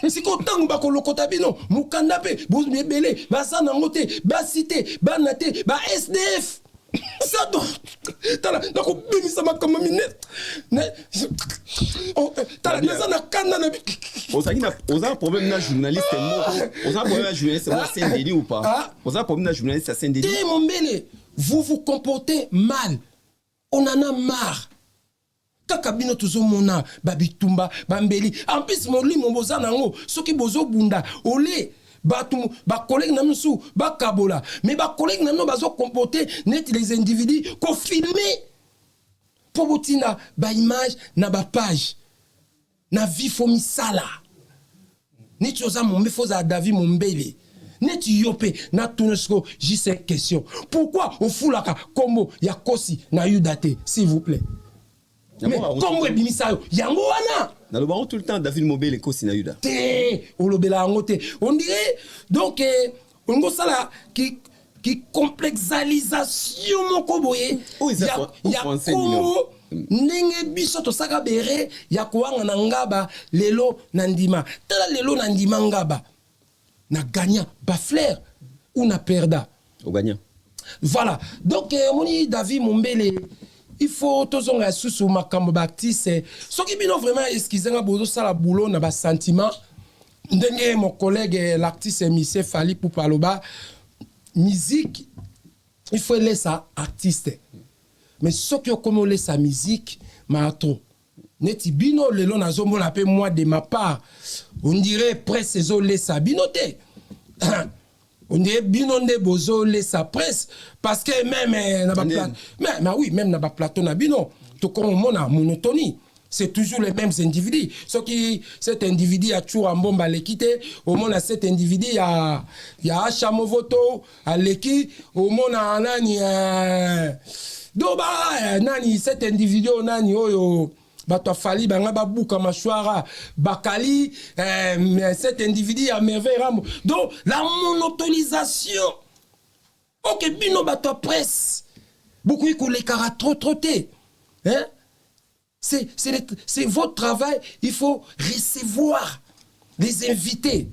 Si kontango ba kolokota bino mukanda pe bo mebele baza nango te ba cité ba naté ba SDF. Ça donc tala nako bimisa makama minute tala naza na kanda na oza problème na journaliste oza problème na journaliste à Saint-Denis ou pas oza problème na journaliste à Saint-Denis mon bele vous vous comportez mal on en a marre kaka bino tozomona babitumba bambeli en plus molimo boza nango soki bozobunda ole batu ba collègue na musu ba kabola mais ba collègue na no bazo comporter net les individus ko filmer pour botina ba image na ba page na vie fomi sala net yoza mombe foza David Mombele net yope na tunesko j'ai question pourquoi au fulaka kombo ya kosi na yudate s'il vous plaît. Mais comme ebimisa yango wana na le baron tout le temps David Mombele kosi na yuda te olobela ngote on dirait donc on go sala qui complexalisation moko boye ya ko ndenge biso to saka bere ya koanga na ngaba lelo na ndima tala lelo na ndima ngaba na gagnant ba flair ou na perda au gagnant voilà donc moni David Mombele il faut tozonga susu makambo baptiste soki bino vraiment excusez-moi bozo sala boulot na ba sentiment ndenge mon collègue l'artiste Michel Fali pour paloba musique il faut laisser artiste mais soki okomo laisser musique marathon neti bino lelo nazomona pe moi de ma part on dirait presse zo laisser binoté on dirait bino nde bozo laisser presse parce que même na ba plateau mais oui même na ba plateau na bino to comme mona monotonie c'est toujours les mêmes individus ce qui cet individu a toujours un bomba l'équité au monde à cet individu il y a Chamovoto à l'équipe au monde à nani doba nani cet individu nani oyo bato fali banga babuka machwara bakali cet individu à merveille ramo donc la monotonisation ok bino bato presse beaucoup ko les cara trop hein c'est votre travail il faut recevoir les invités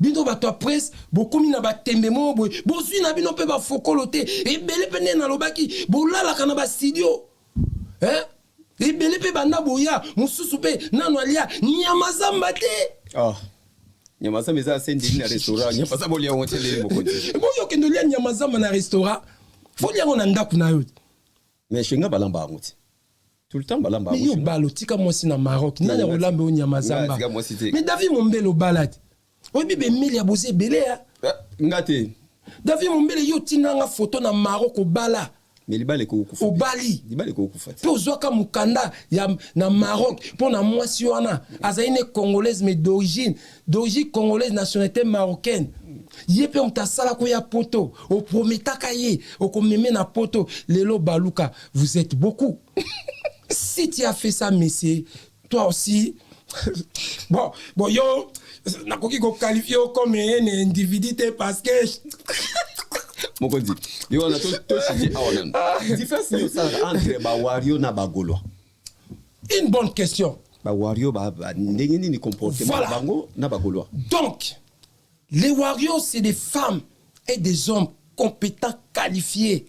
bino bato presse beaucoup mina batembe mo boy bozui na bino pe ba fokolote et belé pene na lobaki bolala kana ba studio hein et belé pe banda boya mususu pe nano alia nyamazamba te nyamazamba za Saint-Denis na restaurant nyamazamba bolia hôtel mokonzi boyo kendo lia nyamazamba na restaurant folia on ndako na yo mais chenga balamba ngoti tout le temps balamba mais yo balo tika moi si na Maroc nani rolambe o nyamazamba mais David Mombele balade obi be mili aboze belé ngate David Mombele yo tinanga photo na Maroc o bala mais libale ko kufa au Bali libale ko kufa po zoka mukanda ya na Maroc pour na mwasi wana azaine congolaise mais d'origine congolaise nationalité marocaine yepe mtasala ko ya poto au prometaka ye au komeme na poto lelo baluka vous êtes beaucoup si tu as fait ça monsieur toi aussi bon yo nakoki ko qualifier comme un individu parce que mokonzi yo on a tout cité différence ni ça entre ba wario na ba gaulois une bonne question ba wario ba ndenge ni comportement bango na ba gaulois donc les warriors c'est des femmes et des hommes compétents qualifiés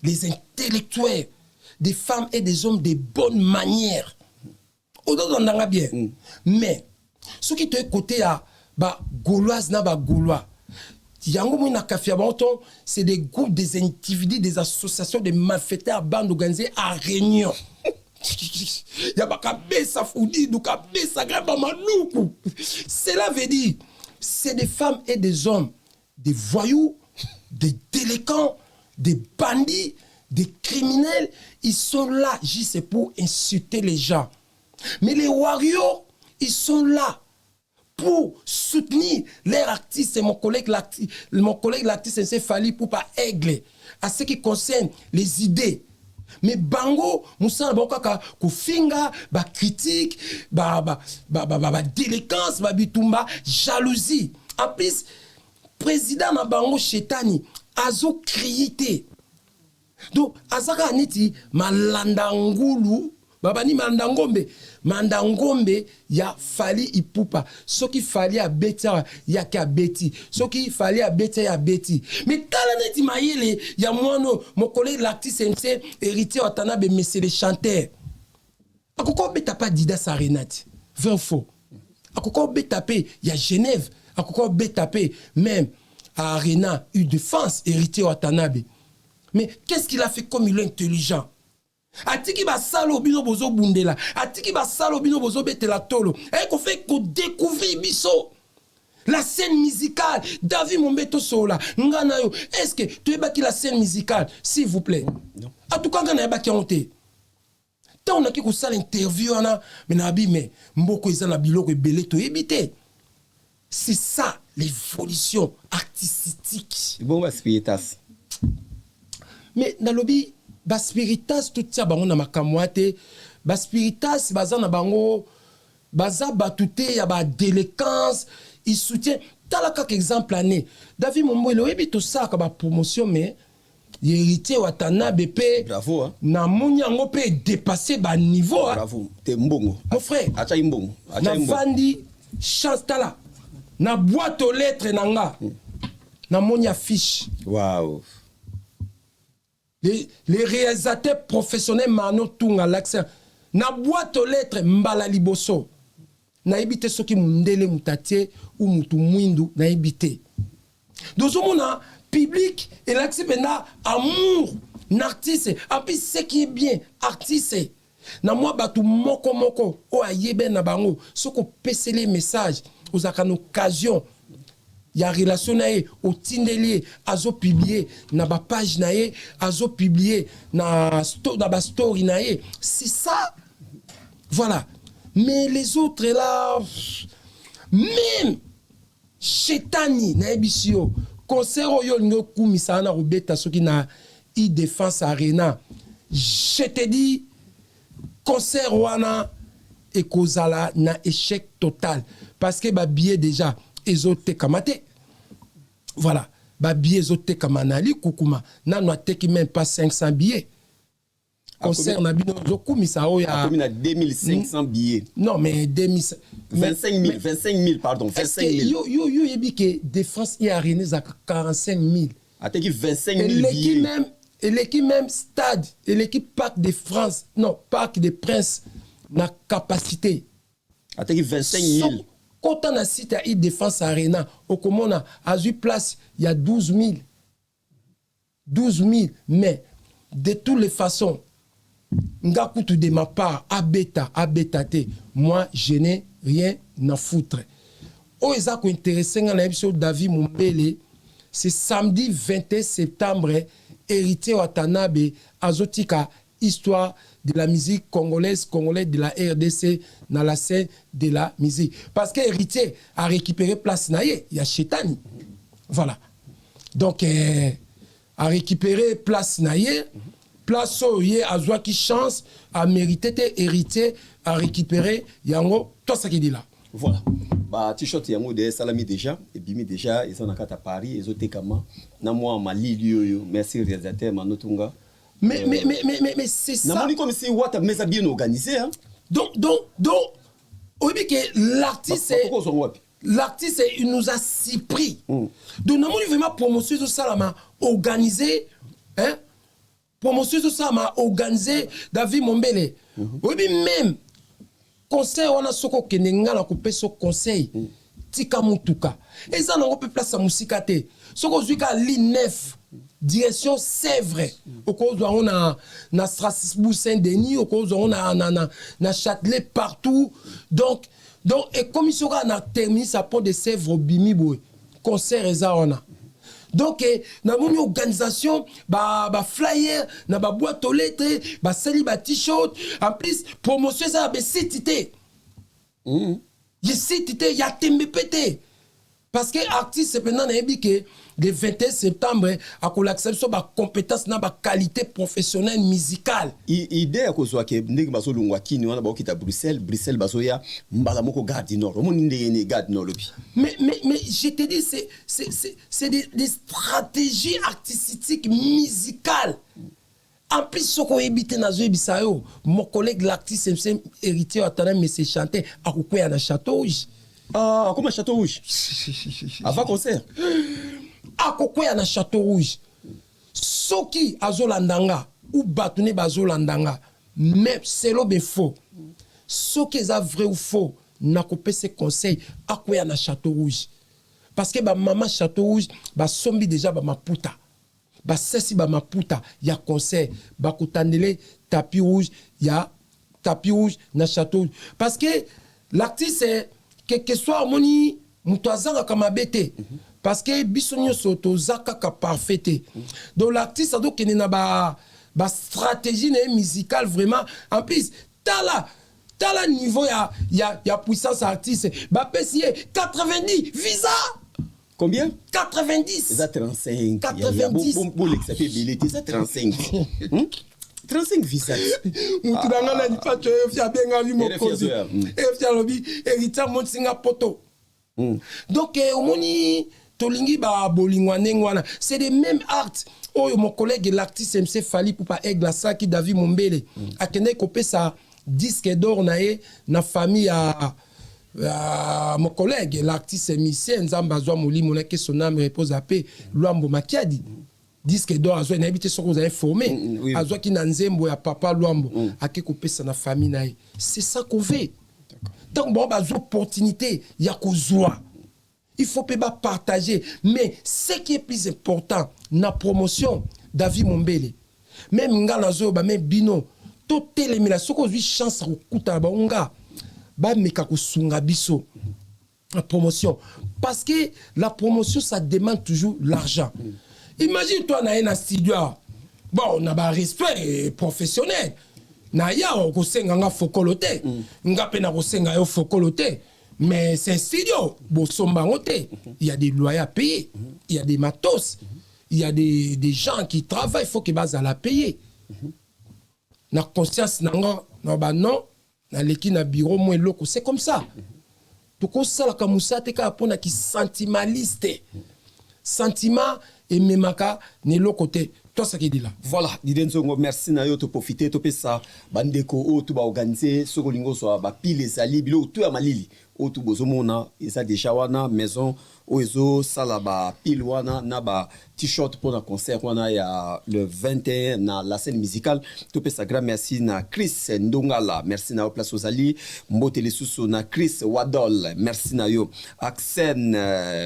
les intellectuels des femmes et des hommes de bonnes manières on a bien mais ce qui te côté à ba gauloise na ba gaulois yango mona kafia banton c'est des groupes des individus des associations de malfaiteurs bandes organisées à réunion ya ba kabesa fudi du kabesa graba maluku cela veut dire c'est des femmes et des hommes des voyous des délinquants des bandits des criminels ils sont là juste pour insulter les gens mais les warriors ils sont là pour soutenir leurs artistes et mon collègue l'artiste s'est fallu pour pas aigle à ce qui concerne les idées mais bango musa bokaka ko finga ba critique ba délinquance ba bitumba jalousie en plus président na bango Chetani azo crié. Donc azaka neti malanda ngulu babani manda ngombe ya fali ipupa soki fali a beti ya ka beti soki fali a beti ya beti mais tala neti mayele ya mwano mon collègue l'artiste MC héritier Watanabe monsieur le chanteur akoko beta pas Dida Sarenati vrai faux akoko beta pe ya Genève akoko beta pe même à Arena eu défense héritier Watanabe. Mais qu'est-ce qu'il a fait comme il est intelligent? Atiki ba salo bino bozo bundela, atiki ba salo bino bozo betela tolo. Et qu'on fait qu'on découvre biso la scène musicale. David Mombeto Sola, ngana yo. Est-ce que tu es baki la scène musicale, s'il vous plaît? Non. En tout cas, ngana ya baki honte. Tant on a qui ko sala interview ana, mais na bi mais mboko ezana biloko ebele to ebité. C'est ça l'évolution artistique. Bon ba spiritas. Mais dans le lobby, bas spiritas tout ça bango na makamwate, bas spiritas baza na bango, baza batute ya ba délinquance, il soutient tala kak exemple année. David Mombelo ebi tout ça ka ba promotion mais héritier Watanabe pe. Bravo hein. Na munyango pe dépasser ba niveau. Bravo, t'es mbongo. Mon frère. Acha imbongo. Na vandi chance tala. Na boîte aux lettres nanga. Na monia fiche. Waouh. Les réalisateurs professionnels Mano Tunga l'accent na boîte aux lettres mbala liboso na ebité soki mundele mutatie ou mutu mwindu na ebité donc on a public et l'accès maintenant amour n'artiste et puis ce qui est bien artiste na moi batu moko o ayebe na bango soko pese les messages aux akan occasion il y a relation naé au tindelier azo publier na ba page naé azo publier na ba story naé c'est ça voilà mais les autres là même Chetani na ebisio concert oyo ngo kumisa na robeta soki na I défense arena je te dis concert wana et kozala na échec total parce que ba billet déjà ezote kamate. Voilà. Ba billet ezote kamanali kukuma. Nano ateki même pas 500 billets. Concert na bino zokumi sa oya. Comme na 2500 billets. Non mais 25 000 pardon, 25 000. Yo yebi que défense y a rené za 45 000. Ateki 25 000 billets. Et l'équipe même stade et l'équipe Parc de France, non, Parc des Princes na capacité. Ateki 25 000. Quand on a cité à Défense Arena, au Comona, à 8 places, il y a 12 000. 12 000. Mais, de toutes les façons, Ngakutu de ma part, abeta te, moi, je n'ai rien à foutre. Au Ezako intéressant, dans l'épisode David Mombele, c'est samedi 21 septembre, héritier Watanabe, Azotika, histoire de la musique congolaise de la RDC dans la scène de la musique. Parce que héritier a récupéré place naïe, il y a Chetani. Voilà. Donc, a récupéré place naïe, place où il y a Azwa qui chance, a mérité héritier, a récupéré Yango, tout ce qu'il dit là. Voilà. Bah, t-shirt Yango de Salami déjà, et Bimi déjà, ils sont à Paris, ils ont été comme na moi Mali Lio, merci réalisateur Manotunga. Mais c'est ça. Namoni comme si Wata mais ça bien organisé hein. Donc on dit que l'artiste il nous a si pris. Donc namoni vraiment promotion de ça là organisé hein. Promotion de ça m'a organisé David Mombele. Oui même conseil on a soko kenenga na couper ce conseil. Tika mutuka. Et ça on peut place à musikate. Soko zuika ligne 9 direction Sèvres au cause on a na Strasbourg Saint-Denis au cause on a na Châtelet partout donc et comme il sera na terminé sa pont de Sèvres bimi boy concert eza on a donc na mon organisation ba flyer na ba boîte aux lettres ba sali ba t-shirt en plus promotion ça ba cité il cité ya tembe pété Parce que artiste pendant que le 21 septembre a l'acception de compétence na ba qualité professionnelle musicale. Idée à cause que ndenge baso lungwa kini wana ba okita Bruxelles baso ya mbala moko garde du nord. Omoni ndenge garde nord lobi. Mais je te dis c'est des stratégies artistiques musicales. En plus, ce qu'on évite dans le Bisayo, mon collègue l'artiste MC héritier Atana mais c'est chanté à Koukoya dans Château Rouge. Ah, comme un Château Rouge. Avant concert. À Koukoya dans Château Rouge. Soki azolandanga ou batune bazolandanga, mais c'est l'obé faux. Soki est vrai ou faux, n'a coupé ses conseils à Koukoya dans Château Rouge. Parce que maman Château Rouge, sombi déjà ma puta. Sesi ba maputa ya concert ba kutandele tapis rouge ya tapis rouge na Château parce que l'artiste quel que soit moni mutazanga kama bete parce que bisonyo soto zaka ka parfaite donc l'artiste a donc na ba stratégie musicale vraiment en plus tala niveau ya puissance artiste ba pesier 90 visa. Combien? 90. C'est 35. 90. Bon, l'excepté billetté, c'est 35. 35 visas. Moutouanga n'a pas tué, il y a bien eu mon cause. Et il y a lobby, héritier mon singa poto. Donc, au moni, tolingi ba bolingwanengwana, c'est les mêmes arts. Oh, mon collègue l'artiste MC Fali pour pas aigle ça qui David Mombele. A kene kopé sa disque d'or na famille à mon collègue, l'artiste musicien Nzambazwa Mouli Monake, son âme repose à paix, Luambo Makiadi. Disque d'or, Azwa, n'habite ce que vous avez formé. Azwa qui n'anzembo ya papa Luambo, a qui coupé sa famille naï. C'est ça qu'on fait. Donc, bon, bah, opportunité, il y a kozwa. Il faut pas partager. Mais ce qui est plus important, la promotion, David Mombele, même Ngalazo, même Bino, tout télémila, ce qu'on a chance à Kuta, ba meka kusunga biso la promotion parce que la promotion ça demande toujours l'argent. Imagine toi na un studio bon on a ba respect professionnel na ya ko senga nga fokolote nga pe na ko senga yo fokolote mais c'est un studio bo somba ngote il y a des loyers à payer il y a des matos il y a des gens qui travaillent il faut que base à la payer na conscience nanga na ba non na leki na bureau moins loko c'est comme ça to ko sala ka musate ka pona ki sentimentaliste sentiment et memaka ne lokote toi ça qui dit là voilà Didenzongo merci na yo to profiter to pesa bandeko o to ba organiser soko lingo so ba pile sali bilo to ya malili o to bozomona eza déjà wana maison oezo sala ba pile wana na ba t-shirt pour un concert wana ya le 21 na la scène musicale to pesa grand merci na Chris Ndongala merci na place ozali mbotele susu na Chris Wadol merci na yo Axen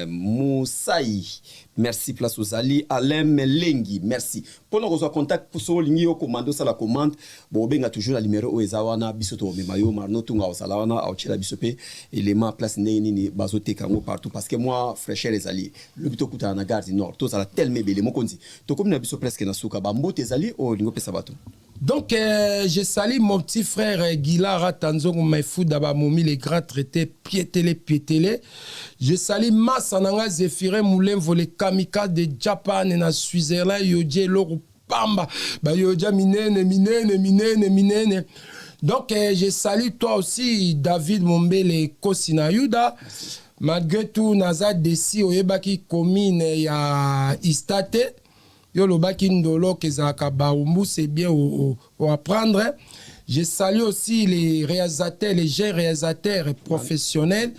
Moussaï merci place ozali Alain Melengi merci pour nous reçoit contact pour so lingi yo commando ça la commande bon benga toujours la numéro oezawana bisoto memayo marno tunga osala wana auchela bisope élément place nini bazote kango partout parce que moi fraîcheur les alliés le bito kuta na gare du nord to ça la tellement belle mon konzi to comme na biso presque na suka ba mbote ezali o lingo pesa bato. Donc je salue mon petit frère Guilara Tanzongo Maifou d'aba momi les grands traités piétélé je salue Massananga Zephirin Moulin volé kamika de Japan et na Switzerland yodje loro pamba ba yodja minene. Donc je salue toi aussi David Mombele Kosina Yuda malgré tout naza desi oyebaki commune ya Istate yo lobaki ndolo kezaka baumbu c'est bien au apprendre. Je salue aussi les réalisateurs, les jeunes réalisateurs professionnels.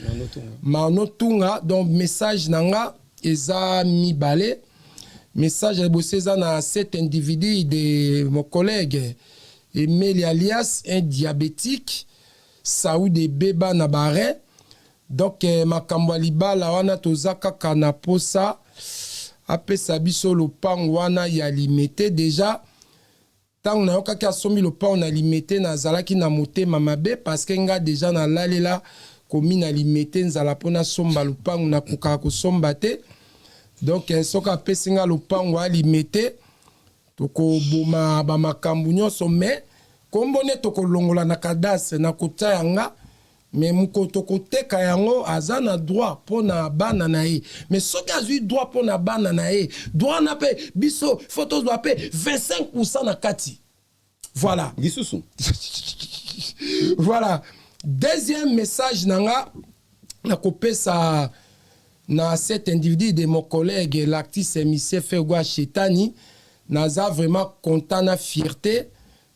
Manotunga donc message nanga eza mibale message à bosser na cet individu de mon collègue Emile alias un diabétique Saoud Beba Nabare. Donc makambo libala wana tozaka kana posa apesa biso lopang wana ya limité déjà tant na yoka ka somi lopang na limité na zalaki na motema mabe parce que nga déjà na lalela komi na limité nzala pona somba lopang na koka ko somba te donc soka pesinga lopang wa limité toko boma ba makambu nyonso mais kombone toko longola na kadase na kota yanga mais mokoto koteka yango aza na droit pona bana na ye mais soki azwi droit pona bana na ye droit na pe biso photos doit pe 25% na kati voilà lisusu voilà deuxième message nanga na kopesa na cet individu de mon collègue l'actrice Michel Fergo Chetani naza vraiment content na fierté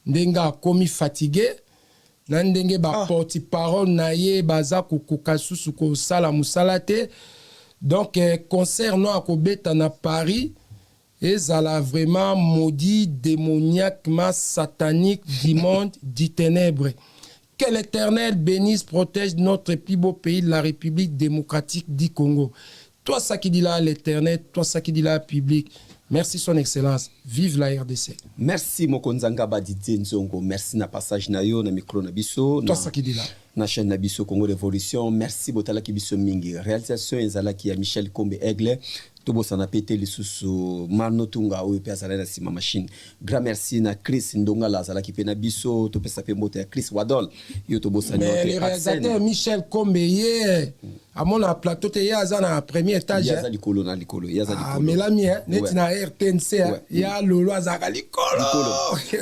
ndenga komi fatigué na ndenge ba porte-parole na ye baza kokoka susu ko sala musala te donc concert no akobeta na Paris ezala vraiment maudit démoniaquement satanique du monde du ténèbre. Que l'Éternel bénisse, protège notre plus beau pays, la République démocratique du Congo. Toi, ça qui dit là, l'Éternel, toi, ça qui dit là, public. Merci, Son Excellence. Vive la RDC. Merci, Mokonzanga Baditi Nzongo. Merci na passage na yo, na micro na biso. Toi, ça qui dit là. Na chaîne na biso Congo Révolution. Merci, Botala Kibiso Mingi. Réalisation, ezala ki ya Michel Kombe Aigle. Tobo sana pété les sous Marno Tunga ou Pezala na sima machine. Grand merci na Chris Ndonga la zala ki pe na biso to pesa pe mbote Chris Wadol yo tobo sana mais le réalisateur Michel Kombe ye à mon plateau te ya za na premier étage ya za likolo na likolo ya za likolo mais la mien net na RTNC ya lolo azaka likolo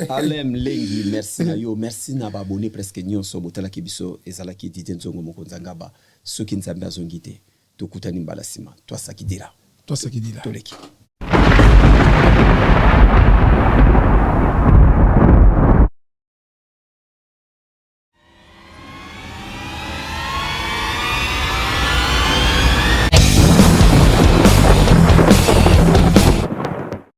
Alem Lengi merci na yo merci na ba abonné presque nyonso botala ki biso ezala ki Didier Nzongo Mokonzanga ba soki nzambe azongite to kutani mbala sima toi ça qui dira toi, ce qui dit là. Toleki.